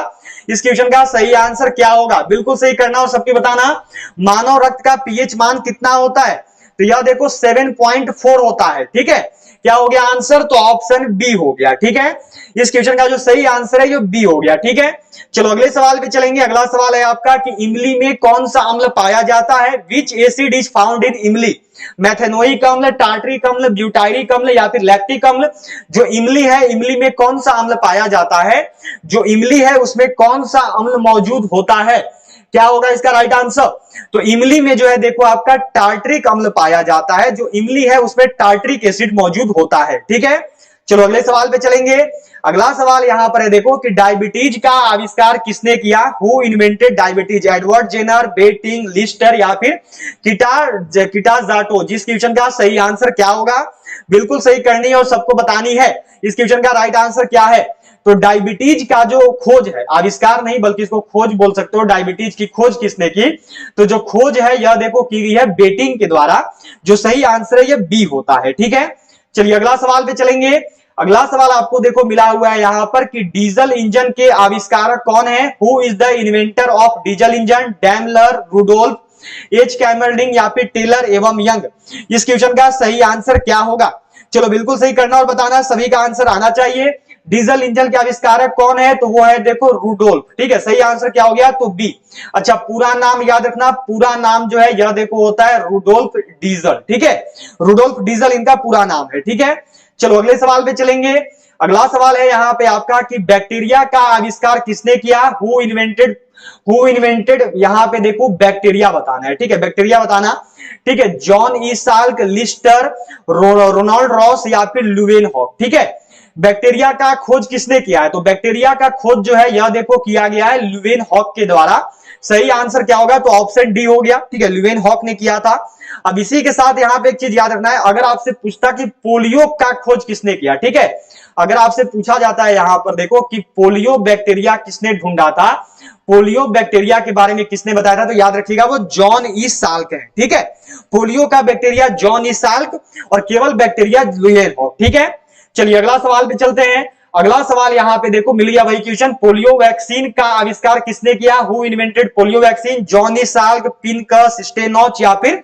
इस क्वेश्चन का सही आंसर क्या होगा, बिल्कुल सही करना और सबके बताना मानव रक्त का पीएच मान कितना होता है, तो यह देखो 7.4 होता है। ठीक है, क्या हो गया आंसर, तो ऑप्शन बी हो गया। ठीक है, इस क्वेश्चन का जो सही आंसर है ये बी हो गया। ठीक है, चलो अगले सवाल पे चलेंगे। अगला सवाल है आपका कि इमली में कौन सा अम्ल पाया जाता है, विच एसिड इज फाउंड इन इमली, मैथेनोइक अम्ल, टार्टरिक अम्ल, ब्यूटाइरिक अम्ल या फिर लैक्टिक अम्ल। जो इमली है, इमली में कौन सा अम्ल पाया जाता है, जो इमली है उसमें कौन सा अम्ल मौजूद होता है, क्या होगा इसका राइट आंसर। तो इमली में जो है देखो आपका टार्टरिक अम्ल पाया जाता है, जो इमली है उसमें टार्टरिक एसिड मौजूद होता है। ठीक है, चलो अगले सवाल पे चलेंगे। अगला सवाल यहां पर है, देखो कि डायबिटीज का आविष्कार किसने किया? Who invented diabetes? Edward Jenner, Banting, Lister या फिर किटाजाटो? जिस क्वेश्चन का सही आंसर क्या होगा? बिल्कुल सही करनी है और सबको बतानी है। इस क्वेश्चन का राइट आंसर क्या है? तो डायबिटीज का जो खोज है, आविष्कार नहीं बल्कि इसको खोज बोल सकते हो, डायबिटीज की खोज किसने की? तो जो खोज है यह देखो की गई है बेटिंग के द्वारा। जो सही आंसर है यह बी होता है। ठीक है, चलिए अगला सवाल पे चलेंगे। अगला सवाल आपको देखो मिला हुआ है यहां पर कि डीजल इंजन के आविष्कारक कौन है? Who is the inventor of diesel engine? Daimler, Rudolf, H Kamerlingh या फिर टेलर एवं यंग? इस क्वेश्चन का सही आंसर क्या होगा? चलो बिल्कुल सही करना और बताना, सभी का आंसर आना चाहिए। डीजल इंजन के आविष्कारक कौन है? तो वो है देखो रुडोल्फ। ठीक है, सही आंसर क्या हो गया? तो बी। अच्छा, पूरा नाम याद रखना, पूरा नाम जो है यह देखो होता है रुडोल्फ डीजल। ठीक है, रुडोल्फ डीजल इनका पूरा नाम है। ठीक है, चलो अगले सवाल पे चलेंगे। अगला सवाल है यहां पे आपका कि बैक्टीरिया का आविष्कार किसने किया? हु इन्वेंटेड यहां पे देखो बैक्टीरिया बताना है। ठीक है, बैक्टीरिया बताना। ठीक है, John E Salk, Lister, Ronald Ross या फिर लुवेनहॉक? ठीक है, बैक्टीरिया का खोज किसने किया है? तो बैक्टीरिया का खोज जो है यह देखो किया गया है लुवेनहॉक के द्वारा। सही आंसर क्या होगा? तो ऑप्शन डी हो गया। ठीक है, लुवेनहॉक ने किया था। अब इसी के साथ यहां पे एक चीज याद रखना है, अगर आपसे पूछता कि पोलियो का खोज किसने किया? ठीक है, अगर आपसे पूछा जाता है यहां पर देखो कि पोलियो बैक्टीरिया किसने ढूंढा था, पोलियो बैक्टीरिया के बारे में किसने बताया था, तो याद रखिएगा वो जॉन ई साल्क है। ठीक है, पोलियो का बैक्टीरिया जॉन ई साल्क और केवल बैक्टीरिया लुवेनहॉक। ठीक है, चलिए अगला सवाल पे चलते हैं। अगला सवाल यहां पे देखो मिल गया वही क्वेश्चन, पोलियो वैक्सीन का आविष्कार किसने किया? Who invented polio vaccine? John E Salk, Pincus, Steinach या फिर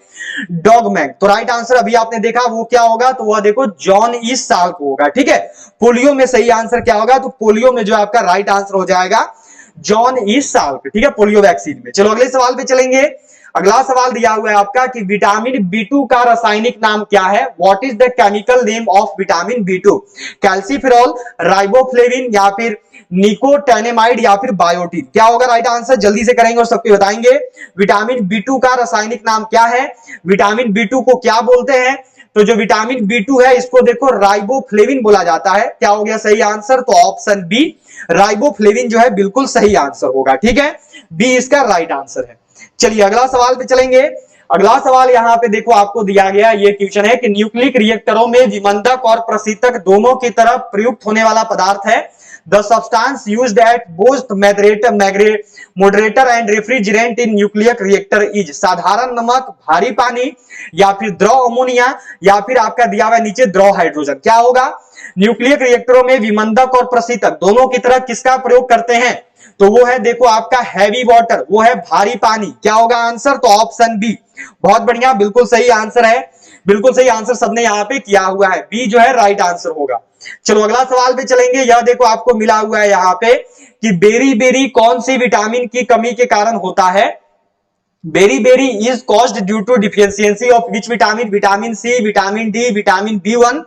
डॉगमैन? तो राइट आंसर अभी आपने देखा वो क्या होगा? तो वह देखो जॉन ई साल्क होगा। ठीक है, पोलियो में सही आंसर क्या होगा? तो पोलियो में जो आपका राइट आंसर हो जाएगा जॉन ई साल्क। ठीक है, पोलियो वैक्सीन में। चलो अगले सवाल पे चलेंगे। अगला सवाल दिया हुआ है आपका कि विटामिन B2 का रासायनिक नाम क्या है? What is the chemical name of vitamin B2? Calciferol, riboflavin या फिर निकोटैनेमाइड या फिर बायोटिन? क्या होगा राइट आंसर? जल्दी से करेंगे और सबको बताएंगे। विटामिन B2 का रासायनिक नाम क्या है? विटामिन B2 को क्या बोलते हैं? तो जो विटामिन B2 है इसको देखो राइबोफ्लेविन बोला जाता है। क्या हो गया सही आंसर? तो ऑप्शन बी राइबोफ्लेविन जो है बिल्कुल सही आंसर होगा। ठीक है, बी इसका राइट आंसर है। चलिए अगला सवाल पे चलेंगे। अगला सवाल यहां पे देखो आपको दिया गया ये क्वेश्चन है कि न्यूक्लिक रिएक्टरों में विमंदक और प्रशीतक दोनों की तरफ प्रयुक्त होने वाला पदार्थ है। The substance used at both moderator and refrigerant in nuclear reactor is? साधारण नमक, भारी पानी या फिर द्रव अमोनिया या फिर आपका दिया हुआ नीचे द्रव हाइड्रोजन? क्या होगा? न्यूक्लियर रिएक्टरों में विमंदक और प्रशीतक दोनों की तरफ किसका प्रयोग करते हैं? तो वो है देखो आपका हैवी वाटर, वो है भारी पानी। क्या होगा आंसर? तो ऑप्शन बी। बहुत बढ़िया, बिल्कुल सही आंसर है। बिल्कुल सही आंसर सबने यहां पे किया हुआ है, बी जो है राइट आंसर होगा। चलो अगला सवाल पे चलेंगे। यह देखो आपको मिला हुआ है यहां पे कि बेरी बेरी कौन सी विटामिन की कमी के कारण होता है? Beriberi is caused due to deficiency of which vitamin? Vitamin C, vitamin D, vitamin B1?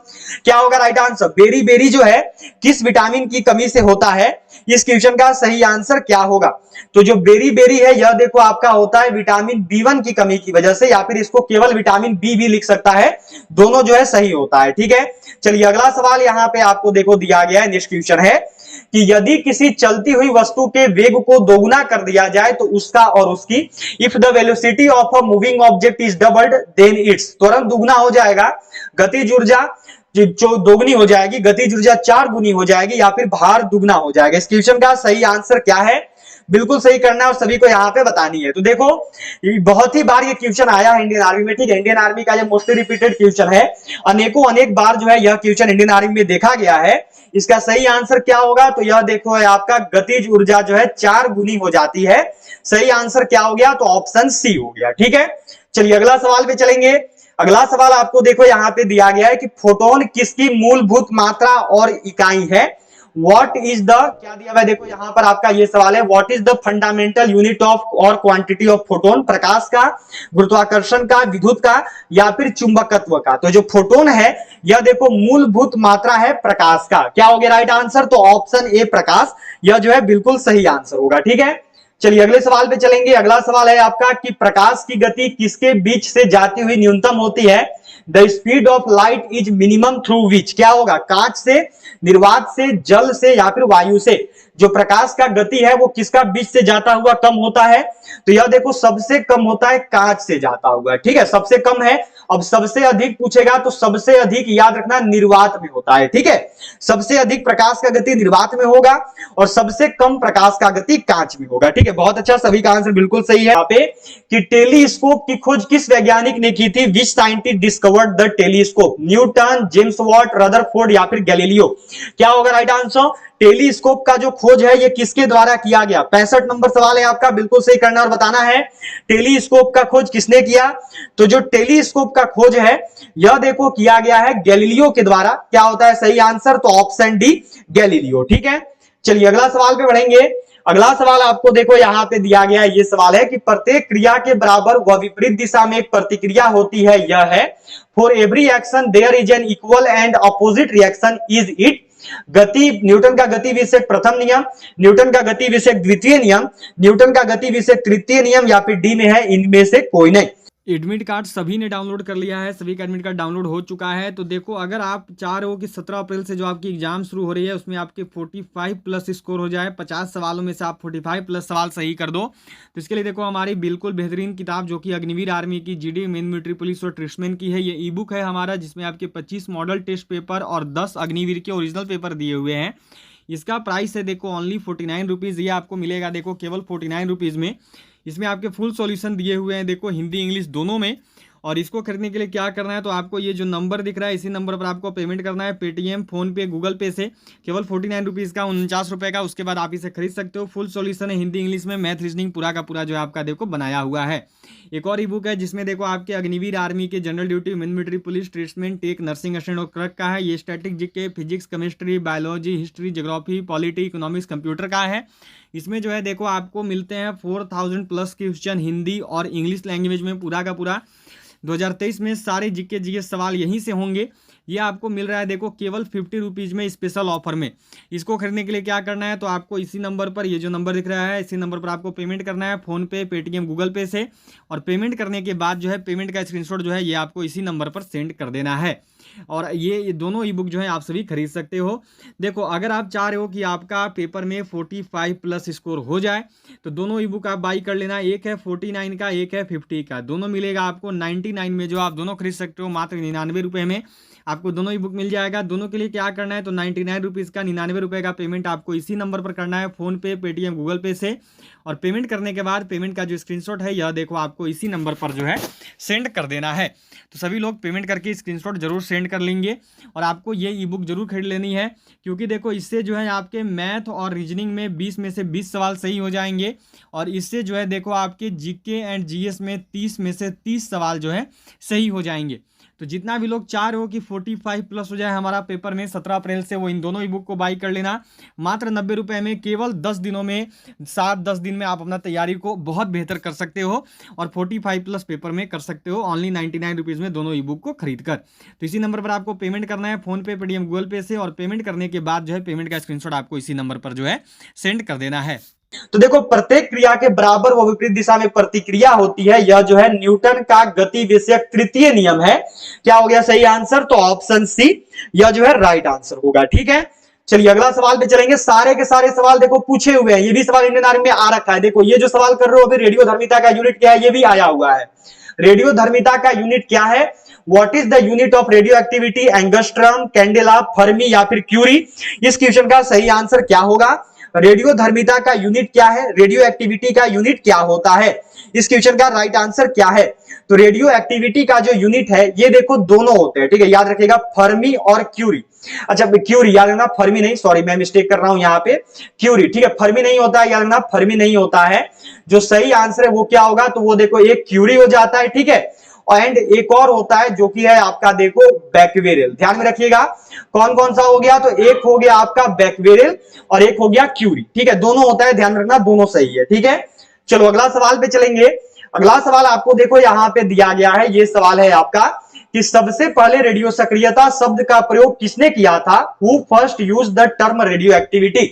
क्या होगा राइट आंसर? बेरी बेरी जो है किस विटामिन की कमी से होता है? इस क्वेश्चन का सही आंसर क्या होगा? तो जो बेरी बेरी है यह देखो आपका होता है विटामिन B1 की कमी की वजह से, या फिर इसको केवल विटामिन बी भी लिख सकता है, दोनों जो है सही होता है। ठीक है, चलिए अगला सवाल यहां पे आपको देखो दिया गया है। नेक्स्ट क्वेश्चन है कि यदि किसी चलती हुई वस्तु के वेग को दोगुना कर दिया जाए तो उसका और उसकी, if the velocity of a moving object is doubled then its, त्वरण दुगना हो जाएगा, गतिज ऊर्जा जो दोगुनी हो जाएगी, गतिज ऊर्जा 4 गुनी हो जाएगी या फिर भार दुगना हो जाएगा? इस क्वेश्चन का सही आंसर क्या है? बिल्कुल सही करना है और सभी को यहां पे बतानी है। तो देखो बहुत ही बार ये क्वेश्चन आया है इंडियन आर्मी में। ठीक है, इंडियन आर्मी का ये मोस्टली रिपीटेड क्वेश्चन है, अनेक बार जो है यह क्वेश्चन इंडियन आर्मी में देखा गया है। इसका सही आंसर क्या होगा? तो यह देखो है आपका गतिज ऊर्जा जो है 4 गुनी हो जाती है। सही आंसर क्या हो गया? तो ऑप्शन सी हो गया। ठीक है, चलिए अगला सवाल पे चलेंगे। अगला सवाल आपको देखो यहां पे दिया गया है कि फोटोन किसकी मूलभूत मात्रा और इकाई है? व्हाट इज द, क्या दिया हुआ है देखो यहां पर आपका ये सवाल है, what is the fundamental unit of और क्वांटिटी ऑफ फोटोन? प्रकाश का, गुरुत्वाकर्षण का, विद्युत का या फिर चुंबकत्व का? तो जो फोटोन है यह देखो मूलभूत मात्रा है प्रकाश का। क्या हो गया राइट आंसर? तो ऑप्शन ए प्रकाश, यह जो है बिल्कुल सही आंसर होगा। ठीक है, चलिए अगले सवाल पे चलेंगे। अगला सवाल है आपका कि प्रकाश की गति किसके बीच से जाती हुई न्यूनतम होती है? The speed of light is minimum through which, क्या होगा, कांच से, निर्वात से, जल से या फिर वायु से जो प्रकाश का गति है वो किसका बीच से जाता हुआ कम होता है, तो यह देखो सबसे कम होता है कांच से जाता हुआ, ठीक है, सबसे कम है। अब सबसे अधिक पूछेगा तो सबसे अधिक याद रखना निर्वात में होता है, ठीक है, सबसे अधिक प्रकाश का गति निर्वात में होगा और सबसे कम प्रकाश का गति कांच में होगा, ठीक है, बहुत अच्छा, सभी का आंसर बिल्कुल सही है। यहाँ पे कि टेलीस्कोप की खोज किस वैज्ञानिक ने की थी, which scientist discovered the telescope, Newton, James Watt, Rutherford या फिर गैलीलियो, क्या होगा राइट आंसर। टेलीस्कोप का जो खोज है ये किसके द्वारा किया गया, 65 नंबर सवाल है आपका, बिल्कुल सही करना और बताना है टेलीस्कोप का खोज किसने किया, तो जो टेलीस्कोप का खोज है यह देखो किया गया है गैलीलियो के द्वारा, क्या होता है सही आंसर, तो ऑप्शन डी गैलीलियो, ठीक है। चलिए अगला सवाल पे बढ़ेंगे। अगला सवाल आपको देखो यहां पे दिया गया है, ये सवाल है कि प्रत्येक क्रिया के बराबर व विपरीत दिशा में एक प्रतिक्रिया होती है, यह है for every action there is an equal and opposite reaction, is it. गति, न्यूटन का गति विषयक प्रथम नियम, न्यूटन का गति विषयक द्वितीय नियम, न्यूटन का गति विषयक तृतीय नियम या फिर डी में है इनमें से कोई नहीं। एडमिट कार्ड सभी ने डाउनलोड कर लिया है, सभी का एडमिट कार्ड डाउनलोड हो चुका है। तो देखो अगर आप चाह रहे हो कि 17 अप्रैल से जो आपकी एग्जाम शुरू हो रही है उसमें आपके 45 प्लस स्कोर हो जाए, 50 सवालों में से आप 45 प्लस सवाल सही कर दो, तो इसके लिए देखो हमारी बिल्कुल बेहतरीन किताब जो कि अग्निवीर आर्मी की, जीडी, मेन मिलिट्री पुलिस और ट्रिक्समैन की है, ये ई बुक है हमारा, जिसमें आपके 25 मॉडल टेस्ट पेपर और 10 अग्निवीर के ओरिजिनल पेपर दिए हुए हैं। इसका प्राइस है देखो ओनली 49 रुपीज़, ये आपको मिलेगा देखो केवल 49 रुपीज़ में। इसमें आपके फुल सॉल्यूशन दिए हुए हैं देखो हिंदी इंग्लिश दोनों में। और इसको खरीदने के लिए क्या करना है, तो आपको ये जो नंबर दिख रहा है इसी नंबर पर आपको पेमेंट करना है, पेटीएम, फोन पे, गूगल पे से, केवल 49 रुपीज़ का, 49 रुपये का। उसके बाद आप इसे खरीद सकते हो। फुल सॉल्यूशन है हिंदी इंग्लिश में, मैथ रीजनिंग पूरा का पूरा जो है आपका देखो बनाया हुआ है। एक और ई बुक है जिसमें देखो आपके अग्निवीर आर्मी के, general duty, main military police, tradesman, tech, nursing assistant और क्लर्क का है। ये static, GK, physics, chemistry, biology, history, geography, polity, economics, computer का है। इसमें जो है देखो आपको मिलते हैं 4000 प्लस क्वेश्चन हिंदी और इंग्लिश लैंग्वेज में, पूरा का पूरा 2023 में सारे जीके जीएस सवाल यहीं से होंगे। ये आपको मिल रहा है देखो केवल 50 रुपीज़ में स्पेशल ऑफर में। इसको खरीदने के लिए क्या करना है, तो आपको इसी नंबर पर, ये जो नंबर दिख रहा है इसी नंबर पर आपको पेमेंट करना है, फ़ोन पे, पेटीएम, गूगल पे से। और पेमेंट करने के बाद जो है पेमेंट का स्क्रीनशॉट जो है ये आपको इसी नंबर पर सेंड कर देना है। और ये दोनों ई बुक जो है आप सभी खरीद सकते हो। देखो अगर आप चाह रहे हो कि आपका पेपर में 45 प्लस स्कोर हो जाए तो दोनों ई बुक आप बाई कर लेना। एक है 49 का, एक है 50 का, दोनों मिलेगा आपको 99 में, जो आप दोनों खरीद सकते हो मात्र 99 रुपये में आपको दोनों ई बुक मिल जाएगा। दोनों के लिए क्या करना है, तो 99 रुपीज़ का 99 रुपये का पेमेंट आपको इसी नंबर पर करना है, फ़ोन पे, पेटीएम, गूगल पे से। और पेमेंट करने के बाद पेमेंट का जो स्क्रीनशॉट है यह देखो आपको इसी नंबर पर जो है सेंड कर देना है। तो सभी लोग पेमेंट करके स्क्रीनशॉट जरूर सेंड कर लेंगे। और आपको ये ई बुक जरूर खरीद लेनी है, क्योंकि देखो इससे जो है आपके मैथ और रीजनिंग में 20 में से 20 सवाल सही हो जाएंगे। और इससे जो है देखो आपके जीके एंड जीएस में 30 में से 30 सवाल जो है सही हो जाएंगे। तो जितना भी लोग चाह रहे हो कि 45 प्लस हो जाए हमारा पेपर में 17 अप्रैल से, वो इन दोनों ई बुक को बाई कर लेना मात्र 90 रुपये में। केवल 10 दिनों में, 7-10 दिन में आप अपना तैयारी को बहुत बेहतर कर सकते हो और 45 प्लस पेपर में कर सकते हो ओनली 99 रुपीज़ में दोनों ई बुक को खरीद कर। तो इसी नंबर पर आपको पेमेंट करना है, फ़ोन पे, पेटीएम, गूगल पे से। और पेमेंट करने के बाद जो है पेमेंट का स्क्रीनशॉट आपको इसी नंबर पर जो है सेंड कर देना है। तो देखो प्रत्येक क्रिया के बराबर व विपरीत दिशा में प्रतिक्रिया होती है, यह जो है न्यूटन का गति विषयक तृतीय नियम है। क्या हो गया सही आंसर, तो ऑप्शन सी यह जो है राइट आंसर होगा, ठीक है। चलिए अगला सवाल पे चलेंगे। सारे के सारे सवाल देखो पूछे हुए हैं, ये भी सवाल इंडियन आर्मी में आ रखा है। देखो ये जो सवाल कर रहे हो अभी, रेडियो धर्मिता का यूनिट क्या है, ये भी आया हुआ है। रेडियो धर्मिता का यूनिट क्या है, what is the unit of radio activity, angstrom, candela, Fermi या फिर क्यूरी। इस क्वेश्चन का सही आंसर क्या होगा, रेडियो धर्मिता का यूनिट क्या है, रेडियो एक्टिविटी का यूनिट क्या होता है। इस क्वेश्चन का राइट आंसर क्या है, तो रेडियो एक्टिविटी का जो यूनिट है ये देखो दोनों होते हैं, ठीक है, याद रखिएगा फर्मी और क्यूरी। अच्छा क्यूरी याद रखना, फर्मी नहीं, सॉरी मैं मिस्टेक कर रहा हूं यहाँ पे, क्यूरी, ठीक है, फर्मी नहीं होता है, याद रखना फर्मी नहीं होता है। जो सही आंसर है वो क्या होगा, तो वो देखो एक क्यूरी हो जाता है, ठीक है, एंड एक और होता है जो कि है आपका देखो बैक्वेरियल। ध्यान में रखिएगा कौन कौन सा हो गया, तो एक हो गया आपका बैक्वेरियल और एक हो गया क्यूरी, ठीक है, दोनों होता है, ध्यान रखना दोनों सही है, ठीक है। चलो अगला सवाल पे चलेंगे। अगला सवाल आपको देखो यहां पे दिया गया है, ये सवाल है आपका कि सबसे पहले रेडियो सक्रियता शब्द का प्रयोग किसने किया था, who first use the term radioactivity,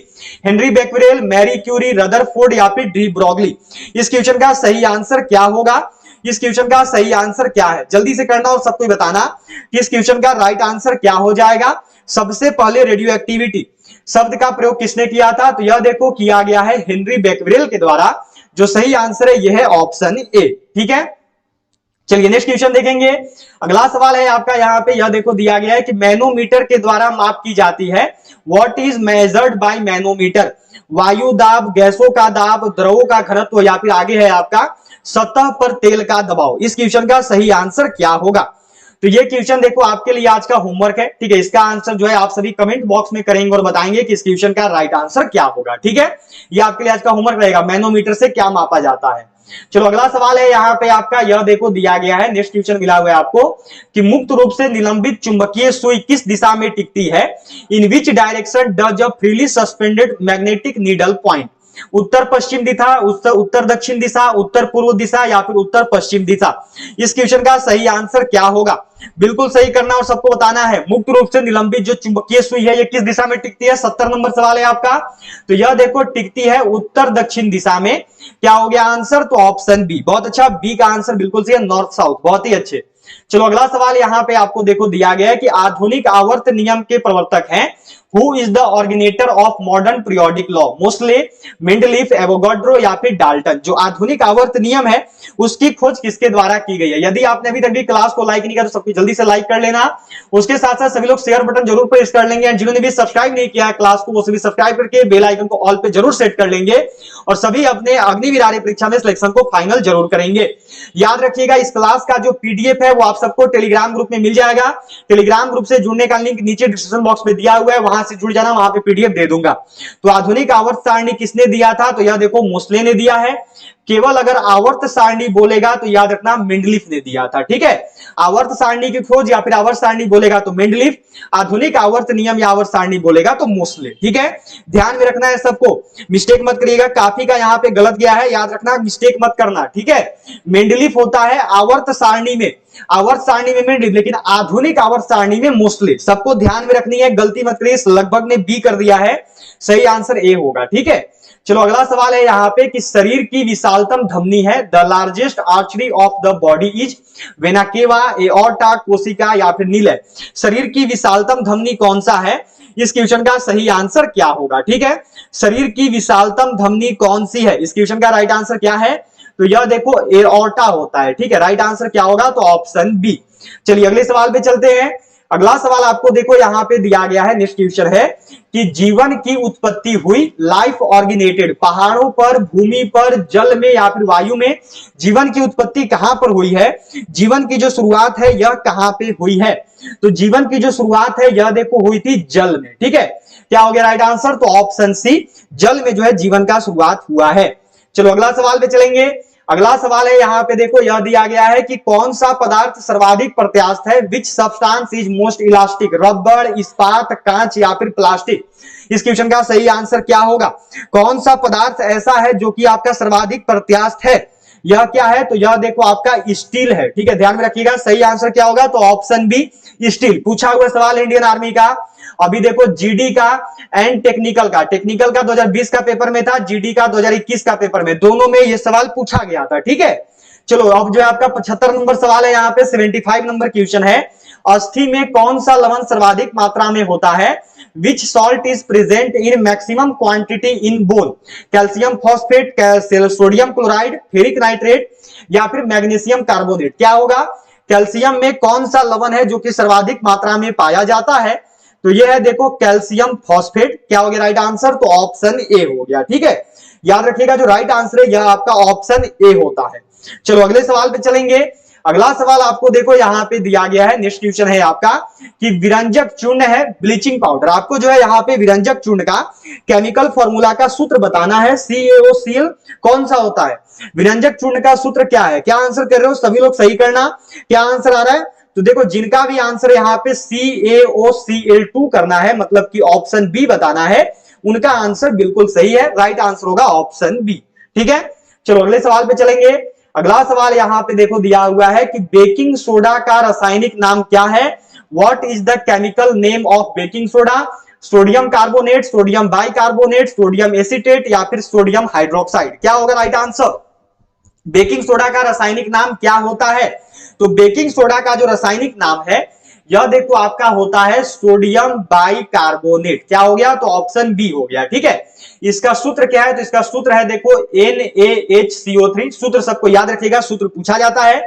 Henri Becquerel, Marie Curie, Rutherford या फिर डी ब्रॉगली। इस क्वेश्चन का सही आंसर क्या होगा, इस क्वेश्चन का सही आंसर क्या है? जल्दी से करना और सबको बताना कि इस क्वेश्चन का राइट आंसर क्या हो जाएगा। सबसे पहले रेडियो एक्टिविटी शब्द का प्रयोग किसने किया था? तो यह देखो किया गया है हेनरी बेकवेरेल के द्वारा। जो सही आंसर है यह है ऑप्शन ए। ठीक है, चलिए नेक्स्ट क्वेश्चन देखेंगे। अगला सवाल है आपका यहाँ पे, यह देखो दिया गया है कि मैनोमीटर के द्वारा माप की जाती है। What is measured by manometer? वायु दाब, गैसों का दाब, द्रवों का घनत्व, या फिर आगे है आपका सतह पर तेल का दबाव। इस क्वेश्चन का सही आंसर क्या होगा? तो ये क्वेश्चन देखो आपके लिए आज का होमवर्क है। ठीक है, इसका आंसर जो है आप सभी कमेंट बॉक्स में करेंगे और बताएंगे कि इस क्वेश्चन का राइट आंसर क्या होगा। ठीक है, ये आपके लिए आज का होमवर्क रहेगा, मैनोमीटर से क्या मापा जाता है। चलो अगला सवाल है यहाँ पे आपका, यह देखो दिया गया है, नेक्स्ट क्वेश्चन मिला हुआ है आपको कि मुक्त रूप से निलंबित चुंबकीय सुई किस दिशा में टिकती है? In which direction does a freely suspended magnetic needle point? उत्तर पश्चिम दिशा, उत्तर दक्षिण दिशा, उत्तर पूर्व दिशा, या फिर उत्तर पश्चिम दिशा। इस क्वेश्चन का सही आंसर क्या होगा? बिल्कुल सही करना और सबको बताना है। मुक्त रूप से निलंबित जो चुंबकीय सुई है ये किस दिशा में टिकती है? 70 नंबर सवाल है आपका। तो यह देखो टिकती है उत्तर दक्षिण दिशा में। क्या हो गया आंसर? तो ऑप्शन बी। बहुत अच्छा, बी का आंसर बिल्कुल सही है, नॉर्थ साउथ। बहुत ही अच्छे। चलो अगला सवाल यहाँ पे आपको देखो दिया गया है कि आधुनिक आवर्त नियम के प्रवर्तक हैं। Who is the originator of modern periodic law? Moseley, Mendeleev, Avogadro, या फिर डाल्टन। जो आधुनिक आवर्त नियम है उसकी खोज किसके द्वारा की गई है? यदि आपने अभी तक भी क्लास को लाइक नहीं किया तो सबको जल्दी से लाइक कर लेना। उसके साथ साथ सभी लोग शेयर बटन जरूर प्रेस कर लेंगे। जिन्होंने भी सब्सक्राइब नहीं किया क्लास को वो सभी सब्सक्राइब करके बेल आइकन को ऑल पे जरूर सेट कर लेंगे और सभी अपने अग्निवीर आर्य परीक्षा में सिलेक्शन को फाइनल जरूर करेंगे। याद रखिएगा इस क्लास का जो पीडीएफ है वो आप सबको टेलीग्राम ग्रुप में मिल जाएगा। टेलीग्राम ग्रुप से जुड़ने का लिंक नीचे डिस्क्रिप्शन बॉक्स में दिया हुआ है, वहां से जुड़ जाना, वहां पे पीडीएफ दे दूंगा। तो आधुनिक आवर्त सारणी किसने दिया था? तो यह देखो मोस्ले ने दिया है। केवल अगर आवर्त सारणी बोलेगा तो याद रखना मेंडलीफ ने दिया था। ठीक है, आवर्त सारणी की खोज या फिर आवर्त सारणी बोलेगा तो मेंडलीफ, आधुनिक आवर्त नियम या आवर्त सारणी बोलेगा तो मोस्ले। ठीक है, ध्यान में रखना है सबको, मिस्टेक मत करिएगा। काफी का यहाँ पे गलत गया है, याद रखना, मिस्टेक मत करना। ठीक है, मेंडलीफ होता है आवर्त सारणी में, आवर्त सारणी में मेंडलीफ, लेकिन आधुनिक आवर्त सारणी में मोस्ले। सबको ध्यान में रखनी है, गलती मत करिए। लगभग ने बी कर दिया है, सही आंसर ए होगा। ठीक है, चलो अगला सवाल है यहाँ पे कि शरीर की विशालतम धमनी है। The largest artery of the body is vena cava, aorta, कोशिका, या फिर नीलय। शरीर की विशालतम धमनी कौन सा है? इस क्वेश्चन का सही आंसर क्या होगा? ठीक है, शरीर की विशालतम धमनी कौन सी है? इस क्वेश्चन का राइट आंसर क्या है? तो यह देखो एओर्टा होता है। ठीक है, राइट आंसर क्या होगा? तो ऑप्शन बी। चलिए अगले सवाल पे चलते हैं। अगला सवाल आपको देखो यहाँ पे दिया गया है, नेक्स्ट क्वेश्चन है कि जीवन की उत्पत्ति हुई, लाइफ ऑर्गेनेटेड, पहाड़ों पर, भूमि पर, जल में, या फिर वायु में। जीवन की उत्पत्ति कहां पर हुई है? जीवन की जो शुरुआत है यह कहां पे हुई है? तो जीवन की जो शुरुआत है यह देखो हुई थी जल में। ठीक है, क्या हो गया राइट आंसर? तो ऑप्शन सी, जल में जो है जीवन का शुरुआत हुआ है। चलो अगला सवाल पे चलेंगे। अगला सवाल है यहाँ पे देखो, यह दिया गया है कि कौन सा पदार्थ सर्वाधिक प्रत्यास्थ है? Which substance is most elastic? Rubber, इस्पात, कांच, या फिर प्लास्टिक। इस क्वेश्चन का सही आंसर क्या होगा? कौन सा पदार्थ ऐसा है जो कि आपका सर्वाधिक प्रत्यास्थ है? यह क्या है? तो यह देखो आपका स्टील है। ठीक है, ध्यान में रखिएगा, सही आंसर क्या होगा? तो ऑप्शन बी स्टील। पूछा हुआ सवाल इंडियन आर्मी का। अभी देखो जीडी का एंड टेक्निकल का, टेक्निकल का 2020 का पेपर में था, जीडी का 2021 का पेपर में, दोनों में ये सवाल पूछा गया था। ठीक है, चलो अब जो है आपका 75 नंबर सवाल है, यहाँ पे 75 नंबर क्वेश्चन है। अस्थि में कौन सा लवण सर्वाधिक मात्रा में होता है? Which salt is present in maximum quantity in bone? Calcium phosphate, sodium chloride, ferric nitrate, या फिर मैग्नीशियम कार्बोनेट। क्या होगा? कैल्शियम में कौन सा लवण है जो कि सर्वाधिक मात्रा में पाया जाता है? तो ये है देखो कैल्शियम फॉस्फेट। क्या हो गया राइट आंसर? तो ऑप्शन ए हो गया। ठीक है, याद रखिएगा जो राइट आंसर है यह आपका ऑप्शन ए होता है। चलो अगले सवाल पे चलेंगे। अगला सवाल आपको देखो यहाँ पे दिया गया है, नेक्स्ट क्वेश्चन है आपका कि विरंजक चूर्ण है, ब्लीचिंग पाउडर। आपको जो है यहाँ पे विरंजक चूर्ण का केमिकल फॉर्मूला का सूत्र बताना है। CaOCl कौन सा होता है? विरंजक चूर्ण का सूत्र क्या है? क्या आंसर कर रहे हो सभी लोग? सही करना। क्या आंसर आ रहा है? तो देखो जिनका भी आंसर यहाँ पे CaOCl2 करना है, मतलब कि ऑप्शन बी बताना है, उनका आंसर बिल्कुल सही है। राइट आंसर होगा ऑप्शन बी। ठीक है, चलो अगले सवाल पे चलेंगे। अगला सवाल यहाँ पे देखो दिया हुआ है कि बेकिंग सोडा का रासायनिक नाम क्या है? What is the chemical name of baking soda? Sodium carbonate, sodium bicarbonate, sodium acetate, या फिर सोडियम हाइड्रोक्साइड। क्या होगा राइट आंसर? बेकिंग सोडा का रासायनिक नाम क्या होता है? तो बेकिंग सोडा का जो रासायनिक नाम है यह देखो आपका होता है सोडियम बाइकार्बोनेट। क्या हो गया? तो ऑप्शन बी हो गया। ठीक है, इसका सूत्र क्या है? तो इसका सूत्र है देखो NaHCO3। सूत्र सबको याद रखिएगा, सूत्र पूछा जाता है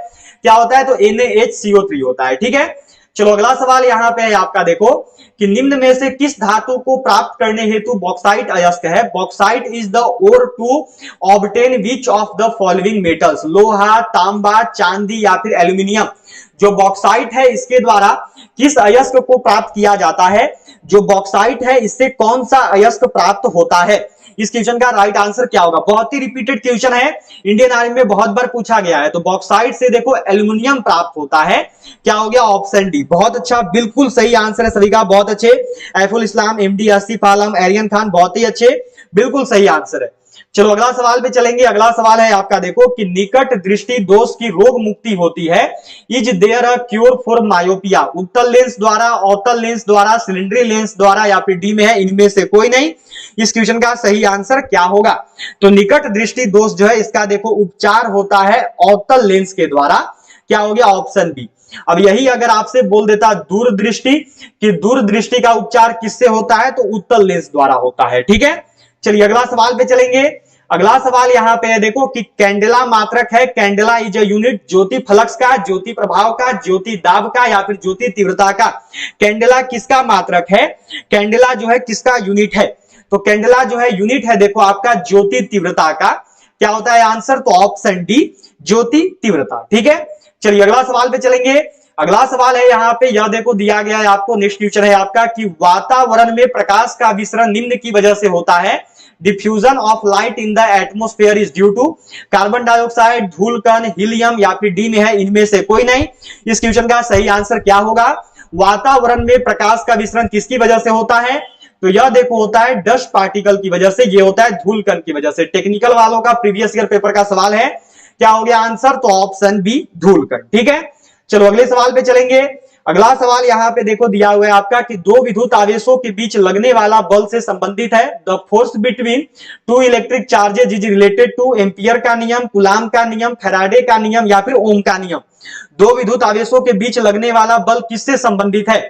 क्या होता है? तो NaHCO3 होता है। ठीक है, चलो अगला सवाल यहां पे है आपका, देखो कि निम्न में से किस धातु को प्राप्त करने हेतु बॉक्साइट अयस्क है? Bauxite is the ore to obtain which of the following metals? लोहा, तांबा, चांदी या फिर एल्यूमिनियम। जो बॉक्साइट है इसके द्वारा किस अयस्क को प्राप्त किया जाता है? जो बॉक्साइट है इससे कौन सा अयस्क प्राप्त होता है? इस क्वेश्चन का राइट आंसर क्या होगा? बहुत ही रिपीटेड क्वेश्चन है, इंडियन आर्मी में बहुत बार पूछा गया है। तो बॉक्साइट से देखो एल्यूमिनियम प्राप्त होता है। क्या हो गया? Option D. बहुत अच्छा, बिल्कुल सही आंसर है सभी का, बहुत अच्छे। एफुल इस्लाम, एमडी आसिफ आलम, एरियन खान, बहुत ही अच्छे, बिल्कुल सही आंसर है। चलो अगला सवाल पे चलेंगे। अगला सवाल है आपका, देखो कि निकट दृष्टि दोष की रोग मुक्ति होती है। Is there a cure for myopia? उत्तल लेंस द्वारा, अवतल लेंस द्वारा, सिलेंडरी लेंस द्वारा या फिर डी में है इनमें से कोई नहीं। इस क्वेश्चन का सही आंसर क्या होगा? तो निकट दृष्टि दोष जो है इसका देखो उपचार होता है अवतल लेंस के द्वारा। क्या हो गया? Option B. अब यही अगर आपसे बोल देता दूरदृष्टि, कि दूरदृष्टि का उपचार किससे होता है? तो उत्तल लेंस द्वारा होता है। ठीक है, चलिए अगला सवाल पे चलेंगे। अगला सवाल यहां पे है देखो कि कैंडेला मात्रक है। Candela is a unit Jyoti flux का, ज्योति प्रभाव का, ज्योति दाब का या फिर ज्योति तीव्रता का? कैंडेला किसका मात्रक है? कैंडेला जो है किसका यूनिट है? तो कैंडेला जो है यूनिट है देखो आपका ज्योति तीव्रता का। क्या होता है आंसर? तो ऑप्शन डी, ज्योति तीव्रता। ठीक है, चलिए अगला सवाल पे चलेंगे। अगला सवाल है यहाँ पे, यह देखो दिया गया है आपको, नेक्स्ट क्वेश्चन है आपका कि वातावरण में प्रकाश का विसरण निम्न की वजह से होता है। Diffusion of light in the atmosphere is due to carbon dioxide, धूलकण, हीलियम या फिर डी में है इनमें से कोई नहीं। इस क्वेश्चन का सही आंसर क्या होगा? वातावरण में प्रकाश का विसरण किसकी वजह से होता है? तो यह देखो होता है डस्ट पार्टिकल की वजह से, ये होता है धूलकण की वजह से। टेक्निकल वालों का प्रीवियस ईयर पेपर का सवाल है। क्या हो गया आंसर? तो ऑप्शन बी, धूलकण। ठीक है, चलो अगले सवाल पे चलेंगे। अगला सवाल यहां पे देखो दिया हुआ है आपका कि दो विद्युत आवेशों के बीच लगने वाला बल से संबंधित है। The force between two electric charges is related two ampere का नियम, कूलाम का नियम, फैराडे का नियम या फिर ओम का नियम। दो विद्युत आवेशों के बीच लगने वाला बल किससे संबंधित है?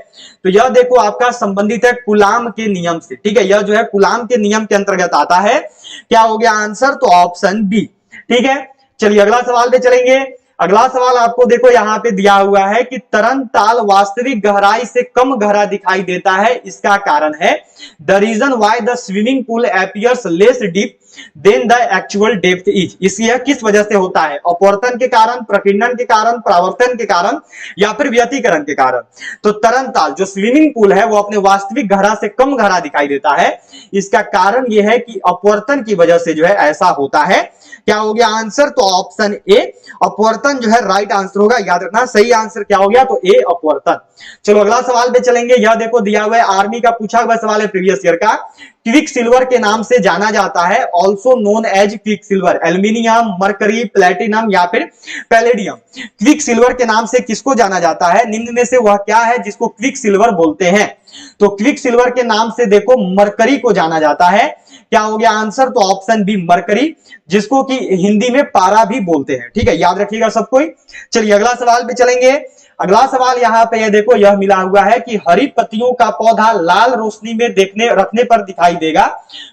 तो यह देखो आपका संबंधित है कूलाम के नियम से। ठीक है, यह जो है कूलाम के नियम के अंतर्गत आता है। क्या हो गया आंसर? तो ऑप्शन बी। ठीक है, चलिए अगला सवाल पे चलेंगे। अगला सवाल आपको देखो यहां पे दिया हुआ है कि तरन ताल वास्तविक गहराई से कम गहरा दिखाई देता है। इसका कारण है the reason why the swimming pool appears less deep than the actual depth is. इसलिए किस वजह से होता है? अपवर्तन के कारण, प्रकीर्णन के कारण, परावर्तन के कारण या फिर व्यतिकरण के कारण? तो तरन ताल जो स्विमिंग पूल है वो अपने वास्तविक गहरा से कम गहरा दिखाई देता है। इसका कारण यह है कि अपवर्तन की वजह से जो है ऐसा होता है। क्या हो गया आंसर? तो ऑप्शन ए, अपवर्तन जो है राइट आंसर होगा। याद रखना सही आंसर क्या हो गया? तो ए, अपवर्तन। चलो अगला सवाल पे चलेंगे। यह देखो दिया हुआ है, आर्मी का पूछा हुआ सवाल है प्रीवियस ईयर का। क्विक सिल्वर के नाम से जाना जाता है, also known as quicksilver. Aluminium, mercury, platinum या फिर पैलेडियम। क्विक सिल्वर के नाम से किसको जाना जाता है? निम्न में से वह क्या है जिसको क्विक सिल्वर बोलते हैं? तो क्विक सिल्वर के नाम से देखो मरकरी को जाना जाता है। क्या हो गया आंसर? तो ऑप्शन बी, मरकरी, जिसको कि हिंदी में पारा भी बोलते हैं। ठीक है, याद रखिएगा सब कोई। चलिए अगला सवाल पे चलेंगे। अगला सवाल यहां पे देखो यह मिला हुआ है कि हरी पत्तियों का पौधा लाल रोशनी में रखने पर दिखाई देगा।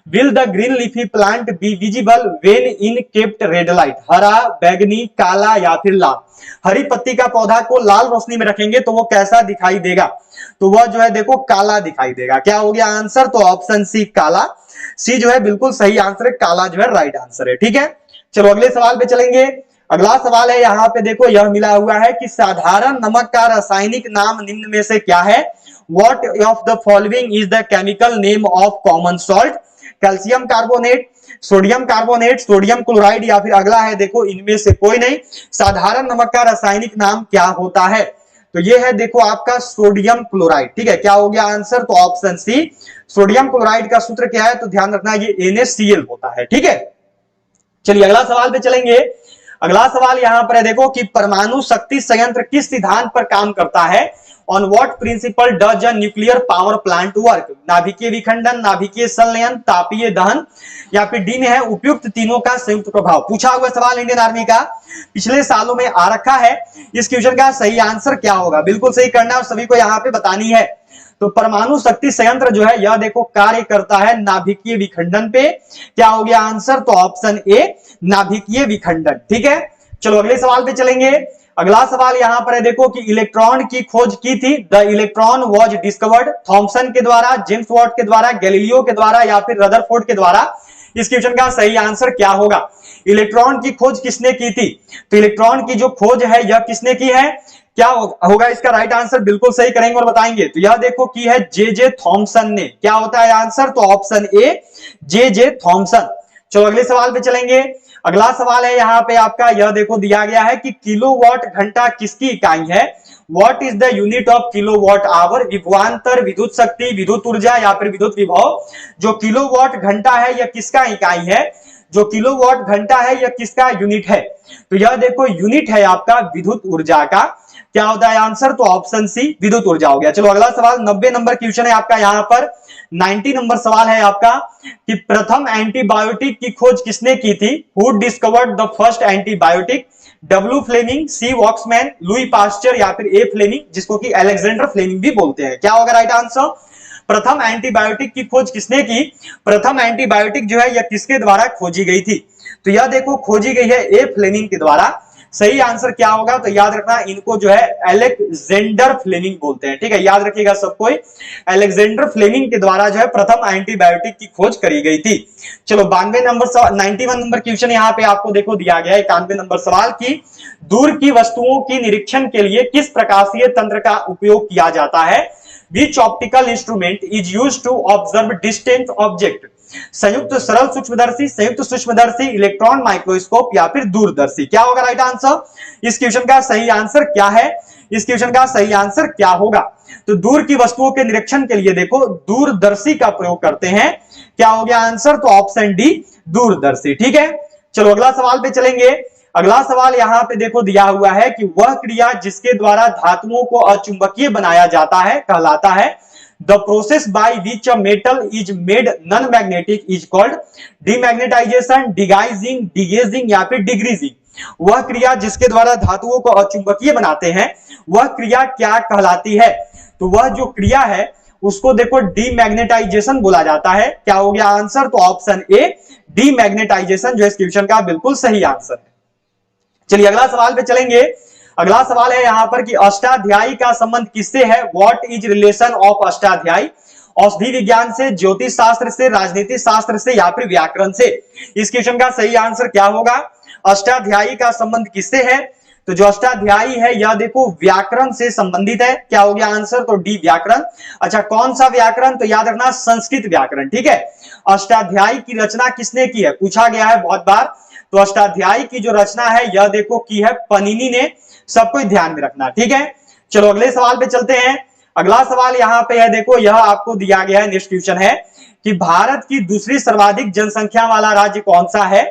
Will the green leafy plant be visible when in kept red light? हरा, बैगनी, काला या फिर लाल? हरी पत्ती का पौधा को लाल रोशनी में रखेंगे तो वो कैसा दिखाई देगा? तो वह जो है देखो काला दिखाई देगा। क्या हो गया आंसर? तो ऑप्शन सी, काला। सी जो है बिल्कुल सही आंसर है, काला जो है राइट आंसर है। ठीक है, चलो अगले सवाल पे चलेंगे। अगला सवाल है यहां पे देखो यह मिला हुआ है कि साधारण नमक का रासायनिक नाम निम्न में से क्या है? What of the following is the chemical name of common salt? Calcium carbonate, sodium carbonate, sodium chloride या फिर अगला है देखो इनमें से कोई नहीं। साधारण नमक का रासायनिक नाम क्या होता है? तो ये है देखो आपका सोडियम क्लोराइड। ठीक है, क्या हो गया आंसर? तो ऑप्शन सी, सोडियम क्लोराइड का सूत्र क्या है? तो ध्यान रखना ये NaCl होता है। ठीक है, चलिए अगला सवाल पे चलेंगे। अगला सवाल यहां पर है देखो कि परमाणु शक्ति संयंत्र किस सिद्धांत पर काम करता है? On what principle does a nuclear power plant work? नाभिकीय विखंडन, नाभिकीय संलयन, तापीय दहन, या फिर डी में है उपयुक्त तीनों का संयुक्त प्रभाव। पूछा हुआ सवाल इंडियन आर्मी का, पिछले सालों में आ रखा है। इस क्वेश्चन का सही आंसर क्या होगा? बिल्कुल सही करना है और सभी को यहां पे बतानी है। तो परमाणु शक्ति संयंत्र जो है यह देखो कार्य करता है नाभिकीय विखंडन पे। क्या हो गया आंसर? तो ऑप्शन ए नाभिकीय विखंडन। ठीक है, चलो अगले सवाल पे चलेंगे। अगला सवाल यहां पर है, देखो कि इलेक्ट्रॉन की खोज की थी। The electron was discovered Thomson के द्वारा, जेम्स वॉट के द्वारा, गैलीलियो के द्वारा, या फिर रदरफोर्ड के द्वारा। इस क्वेश्चन का सही आंसर क्या होगा? इलेक्ट्रॉन की खोज किसने की थी? तो इलेक्ट्रॉन की जो खोज है यह किसने की है? क्या होगा इसका राइट आंसर? बिल्कुल सही करेंगे और बताएंगे। तो यह देखो की है जे थॉमसन ने। क्या होता है आंसर? तो ऑप्शन ए जे थॉमसन। चलो अगले सवाल पे चलेंगे। अगला सवाल है यहां पे आपका, यह देखो दिया गया है कि किलोवाट घंटा किसकी इकाई है? What is the unit of kilowatt hour? विभवांतर, विद्युत शक्ति, विद्युत ऊर्जा, या फिर विद्युत विभव। जो किलोवाट घंटा है यह किसका इकाई है? जो किलोवाट घंटा है यह किसका यूनिट है? तो यह देखो यूनिट है आपका विद्युत ऊर्जा का। क्या होता है आंसर? तो ऑप्शन सी विद्युत ऊर्जा हो गया। चलो अगला सवाल 90 नंबर क्वेश्चन है आपका यहां पर। 90 नंबर सवाल है आपका कि प्रथम एंटीबायोटिक की खोज किसने की थी? Who discovered the first antibiotic? W Fleming, C Waksman, Louis Pasteur, या फिर ए फ्लेमिंग, जिसको कि अलेक्जेंडर फ्लेमिंग भी बोलते हैं। क्या होगा राइट आंसर? प्रथम एंटीबायोटिक की खोज किसने की? प्रथम एंटीबायोटिक जो है यह किसके द्वारा खोजी गई थी? तो यह देखो खोजी गई है ए फ्लेमिंग के द्वारा। सही आंसर क्या होगा? तो याद रखना इनको जो है अलेक्जेंडर फ्लेमिंग बोलते हैं। ठीक है, याद रखिएगा सब कोई। अलेक्जेंडर फ्लेमिंग के द्वारा जो है प्रथम एंटीबायोटिक की खोज करी गई थी। चलो 92 नंबर 91 नंबर क्वेश्चन यहां पे आपको देखो दिया गया है। 91 नंबर सवाल की दूर की वस्तुओं की निरीक्षण के लिए किस प्रकाशीय तंत्र का उपयोग किया जाता है? Which optical instrument is used to observe distant object? संयुक्त सरल सूक्ष्मदर्शी, संयुक्त सूक्ष्मदर्शी, इलेक्ट्रॉन माइक्रोस्कोप, या फिर दूरदर्शी। क्या होगा राइट आंसर? इस क्वेश्चन का सही आंसर क्या है? इस क्वेश्चन का सही आंसर क्या होगा? तो दूर की वस्तुओं के निरीक्षण के लिए देखो दूरदर्शी का प्रयोग करते हैं। क्या हो गया आंसर? तो ऑप्शन डी दूरदर्शी। ठीक है, चलो अगला सवाल पे चलेंगे। अगला सवाल यहां पे देखो दिया हुआ है कि वह क्रिया जिसके द्वारा धातुओं को अचुंबकीय बनाया जाता है कहलाता है? The process by which a metal is made non magnetic is called demagnetization, degaussing, degaussing, या फिर डिग्रीजिंग। वह क्रिया जिसके द्वारा धातुओं को अचुंबकीय बनाते हैं वह क्रिया क्या कहलाती है? तो वह जो क्रिया है उसको देखो डीमैग्नेटाइजेशन बोला जाता है। क्या हो गया आंसर? तो ऑप्शन ए डीमैग्नेटाइजेशन जो इस क्वेश्चन का बिल्कुल सही आंसर है। चलिए अगला सवाल पे चलेंगे। अगला सवाल है यहां पर कि अष्टाध्यायी का संबंध किससे है? What is relation of Ashtadhyayi? औषधि विज्ञान से, ज्योतिष शास्त्र से, राजनीति शास्त्र से, या फिर व्याकरण से। इस क्वेश्चन का सही आंसर क्या होगा? अष्टाध्यायी का संबंध किससे है? तो जो अष्टाध्यायी है यह देखो व्याकरण से संबंधित है। क्या हो गया आंसर? तो डी व्याकरण। अच्छा कौन सा व्याकरण? तो याद रखना संस्कृत व्याकरण। ठीक है, अष्टाध्यायी की रचना किसने की है? पूछा गया है बहुत बार। तो अष्टाध्यायी की जो रचना है यह देखो की है पनिनी ने। सबको ध्यान में रखना। ठीक है, चलो अगले सवाल पे चलते हैं। अगला सवाल यहां पे है देखो, यह आपको दिया गया है, नेक्स्ट क्वेश्चन है कि भारत की दूसरी सर्वाधिक जनसंख्या वाला राज्य कौन सा है?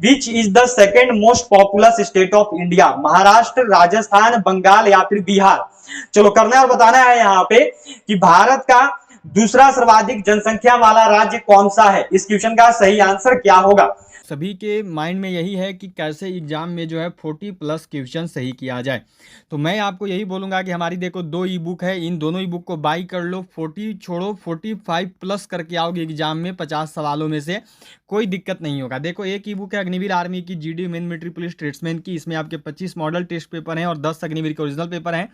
Which is the second most populous state of India? Maharashtra, Rajasthan, Bengal, या फिर बिहार। चलो करना है और बताना है यहां पे कि भारत का दूसरा सर्वाधिक जनसंख्या वाला राज्य कौन सा है? इस क्वेश्चन का सही आंसर क्या होगा? सभी के माइंड में यही है कि कैसे एग्जाम में जो है 40+ क्वेश्चन सही किया जाए। तो मैं आपको यही बोलूँगा कि हमारी देखो 2 ई बुक है, इन दोनों ई बुक को बाई कर लो। 40 छोड़ो 45+ करके आओगे एग्जाम में 50 सवालों में से, कोई दिक्कत नहीं होगा। देखो एक ई बुक है अग्निवीर आर्मी की, GD main military police tradesman की। इसमें आपके 25 मॉडल टेस्ट पेपर हैं और 10 अग्निवीर के ओरिजिनल पेपर हैं।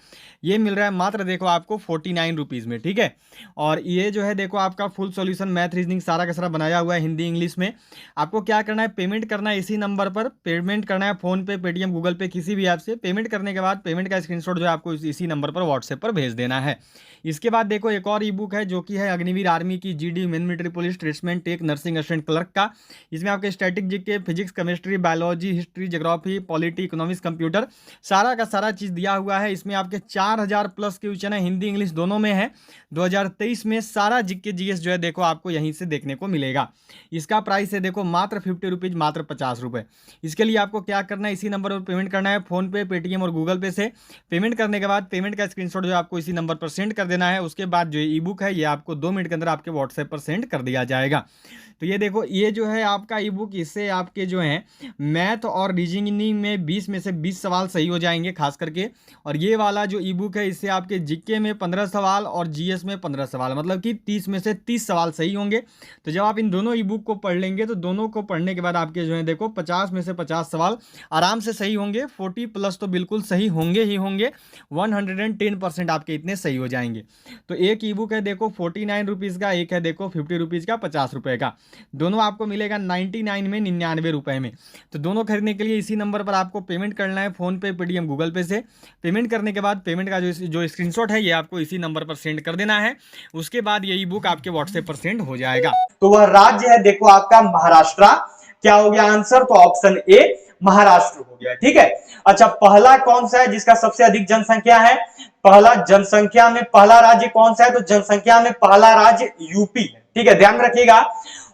ये मिल रहा है मात्र देखो आपको 49 रुपीज़ में। ठीक है, और ये जो है देखो आपका फुल सॉल्यूशन मैथ रीजनिंग सारा का सारा बनाया हुआ है हिंदी इंग्लिश में। आपको क्या करना है, पेमेंट करना है इसी नंबर पर। पेमेंट करना है फोन पे, पेटीएम, गूगल पे, किसी भी ऐप से। पेमेंट करने के बाद पेमेंट का स्क्रीनशॉट जो है आपको इसी नंबर पर व्हाट्सएप पर भेज देना है। इसके बाद देखो एक और ई बुक है जो कि है अग्निवीर आर्मी की, GD main military police tradesman tech nursing assistant clerk का। इसमें आपके static GK, physics, chemistry, biology, history, geography, polity, economics, computer सारा का सारा चीज़ दिया हुआ है। इसमें आपके 4000+ क्वेश्चन है, हिंदी इंग्लिश दोनों में है। 2023 में सारा जीके जीएस जो है देखो आपको यहीं से देखने को मिलेगा। इसका प्राइस है देखो मात्र 50 रुपीज़ मात्र 50 रुपये। इसके लिए आपको क्या करना है, इसी नंबर पर पेमेंट करना है, फ़ोन पे, पेटीएम और गूगल पे से। पेमेंट करने के बाद पेमेंट का स्क्रीनशॉट जो आपको इसी नंबर पर सेंड कर देना है। उसके बाद जो ई बुक है ये आपको 2 मिनट के अंदर आपके व्हाट्सएप पर सेंड कर दिया जाएगा। तो ये देखो, ये जो है आपका ई बुक, इससे आपके जो हैं मैथ और रीजनिंग में 20 में से 20 सवाल सही हो जाएंगे खास करके। और ये वाला जो ई बुक है इससे आपके जीके में 15 सवाल और जीएस में 15 सवाल, मतलब कि 30 में से 30 सवाल सही होंगे। तो जब आप इन दोनों ई बुक को पढ़ लेंगे तो दोनों को पढ़ने के बाद आपके जो है देखो 50 में से 50 सवाल आराम से सही होंगे। 40 प्लस तो बिल्कुल सही होंगे ही होंगे। 110% आपके इतने सही हो जाएंगे। तो एक ई बुक है देखो 49 रुपीज़ का, एक है देखो 50 रुपीज़ का, 50 रुपये का। दोनों आपको मिलेगा 99 में, 99 रुपये में। तो दोनों खरीदने के लिए इसी नंबर पर आपको पेमेंट करना है, फ़ोन पे, पेटीएम, गूगल पे से। पेमेंट करने के बाद पेमेंट का जो स्क्रीनशॉट है ये आपको इसी नंबर पर सेंड कर देना है। उसके बाद ये ई बुक आपके व्हाट्सएप पर सेंड हो जाएगा। तो वह राज्य है देखो आपका महाराष्ट्र। क्या हो गया आंसर? तो ऑप्शन ए महाराष्ट्र हो गया। ठीक है। अच्छा, पहला कौन सा है जिसका सबसे अधिक जनसंख्या है? पहला जनसंख्या में पहला राज्य कौन सा है? तो जनसंख्या में पहला राज्य यूपी है। ठीक है, ध्यान रखिएगा।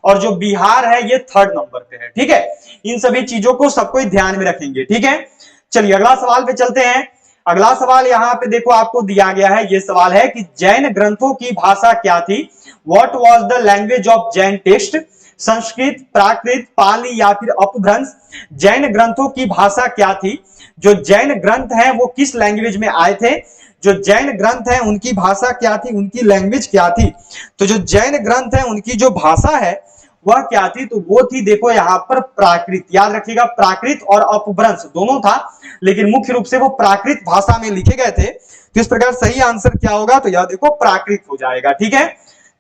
और जो बिहार है ये 3rd नंबर पे है। ठीक है, इन सभी चीजों को सबको ध्यान में रखेंगे। ठीक है, चलिए अगला सवाल पे चलते हैं। अगला सवाल यहाँ पे देखो आपको दिया गया है। ये सवाल है कि जैन ग्रंथों की भाषा क्या थी? What was the language of Jain text? Sanskrit, Prakrit, Pali या फिर अपभ्रंश? जैन ग्रंथों की भाषा क्या थी? जो जैन ग्रंथ हैं वो किस लैंग्वेज में आए थे? जो जैन ग्रंथ हैं उनकी भाषा क्या थी, उनकी लैंग्वेज क्या थी? तो जो जैन ग्रंथ हैं उनकी जो भाषा है वह क्या थी? तो वो थी देखो यहाँ पर प्राकृत। याद रखिएगा, प्राकृत और अपभ्रंश दोनों था, लेकिन मुख्य रूप से वो प्राकृत भाषा में लिखे गए थे। तो इस प्रकार सही आंसर क्या होगा? तो यह देखो प्राकृत हो जाएगा। ठीक है,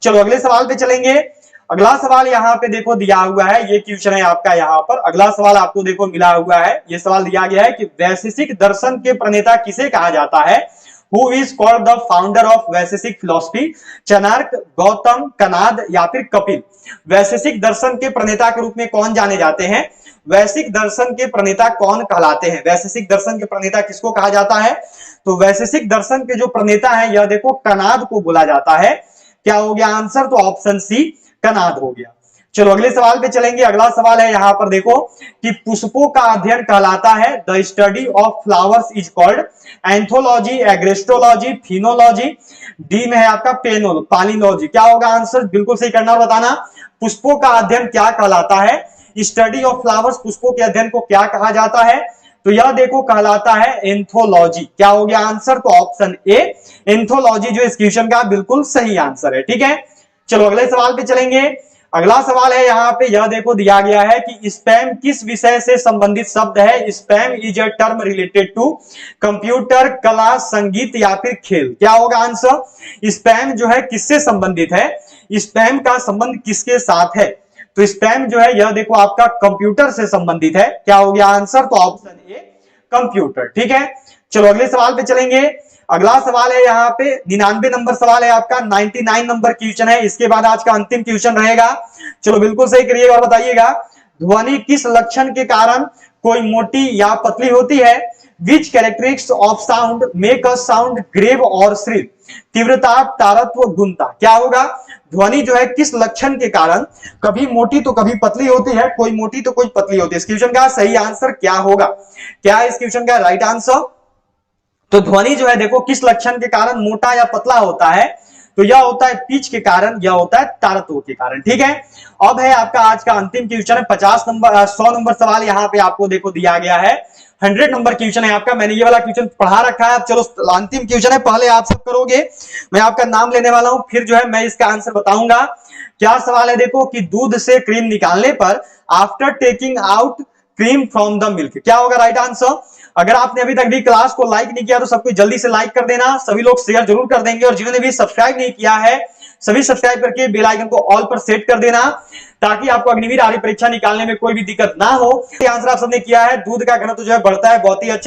चलो अगले सवाल पे चलेंगे। अगला सवाल यहाँ पे देखो दिया हुआ है, ये क्वेश्चन है आपका यहाँ पर। अगला सवाल आपको देखो मिला हुआ है। ये सवाल दिया गया है कि वैशेषिक दर्शन के प्रणेता किसे कहा जाता है? Who is called the founder of Vaisheshika philosophy? Chanakya, Gautam, Kanad या फिर कपिल? वैशेषिक दर्शन के प्रणेता के रूप में कौन जाने जाते हैं? वैशेषिक दर्शन के प्रणेता कौन कहलाते हैं? वैशेषिक दर्शन के प्रणेता किसको कहा जाता है? तो वैशेषिक दर्शन के जो प्रणेता है यह देखो कनाद को बोला जाता है। क्या हो गया आंसर? तो ऑप्शन सी कनाद हो गया। चलो अगले सवाल पे चलेंगे। अगला सवाल है यहाँ पर देखो कि पुष्पों का अध्ययन कहलाता है, the study of flowers is called anthology, agrostology, phenology. D में है आपका पालिनोलॉजी। क्या होगा आंसर? बिल्कुल सही करना और बताना। पुष्पों का अध्ययन क्या कहलाता है? स्टडी ऑफ फ्लावर्स, पुष्पों के अध्ययन को क्या कहा जाता है? तो यह देखो कहलाता है एंथोलॉजी। क्या हो गया आंसर? तो ऑप्शन ए एंथोलॉजी जो इस क्वेश्चन का बिल्कुल सही आंसर है। ठीक है, चलो अगले सवाल पे चलेंगे। अगला सवाल है यहाँ पे, यह देखो दिया गया है कि स्पैम किस विषय से संबंधित शब्द है? Spam is a term related to computer, कला, संगीत या फिर खेल? क्या होगा आंसर? स्पैम जो है किससे संबंधित है? स्पैम का संबंध किसके साथ है? तो स्पैम जो है यह देखो आपका कंप्यूटर से संबंधित है। क्या हो गया आंसर? तो ऑप्शन ए कंप्यूटर। ठीक है, चलो अगले सवाल पे चलेंगे। अगला सवाल है यहाँ पे 99 नंबर सवाल है आपका, 99 नंबर क्वेश्चन है। इसके बाद आज का अंतिम क्वेश्चन रहेगा। चलो बिल्कुल सही करिएगा और बताइएगा, ध्वनि किस लक्षण के कारण कोई मोटी या पतली होती है? Which characteristics of sound make a sound grave और श्रिल? तीव्रता, तारत्व, गुणता? क्या होगा? ध्वनि जो है किस लक्षण के कारण कभी मोटी तो कभी पतली होती है, कोई मोटी तो कोई पतली होती है? इस क्वेश्चन का सही आंसर क्या होगा? क्या है इस क्वेश्चन का राइट आंसर? तो ध्वनि जो है देखो किस लक्षण के कारण मोटा या पतला होता है? तो यह होता है पिच के कारण, यह होता है तारत्व के कारण। ठीक है, अब है आपका आज का अंतिम क्वेश्चन है 100 नंबर सवाल यहाँ पे आपको देखो दिया गया है। 100 नंबर क्वेश्चन है आपका। मैंने ये वाला क्वेश्चन पढ़ा रखा है। अब चलो अंतिम क्वेश्चन है, पहले आप सब करोगे, मैं आपका नाम लेने वाला हूं, फिर जो है मैं इसका आंसर बताऊंगा। क्या सवाल है देखो कि दूध से क्रीम निकालने पर after taking out cream from the milk, क्या होगा राइट आंसर? अगर आपने अभी तक भी क्लास को लाइक नहीं किया तो सबको जल्दी से लाइक कर देना, सभी लोग शेयर जरूर कर देंगे, और जिन्होंने भी सब्सक्राइब नहीं किया है सभी सब्सक्राइब करके बेल आइकन को ऑल पर सेट कर देना, ताकि आपको अग्निवीर आर्य परीक्षा निकालने में कोई भी दिक्कत ना हो। आंसर आप सबने किया है, दूध का घनत्व जो है बढ़ता है, बहुत ही अच्छा।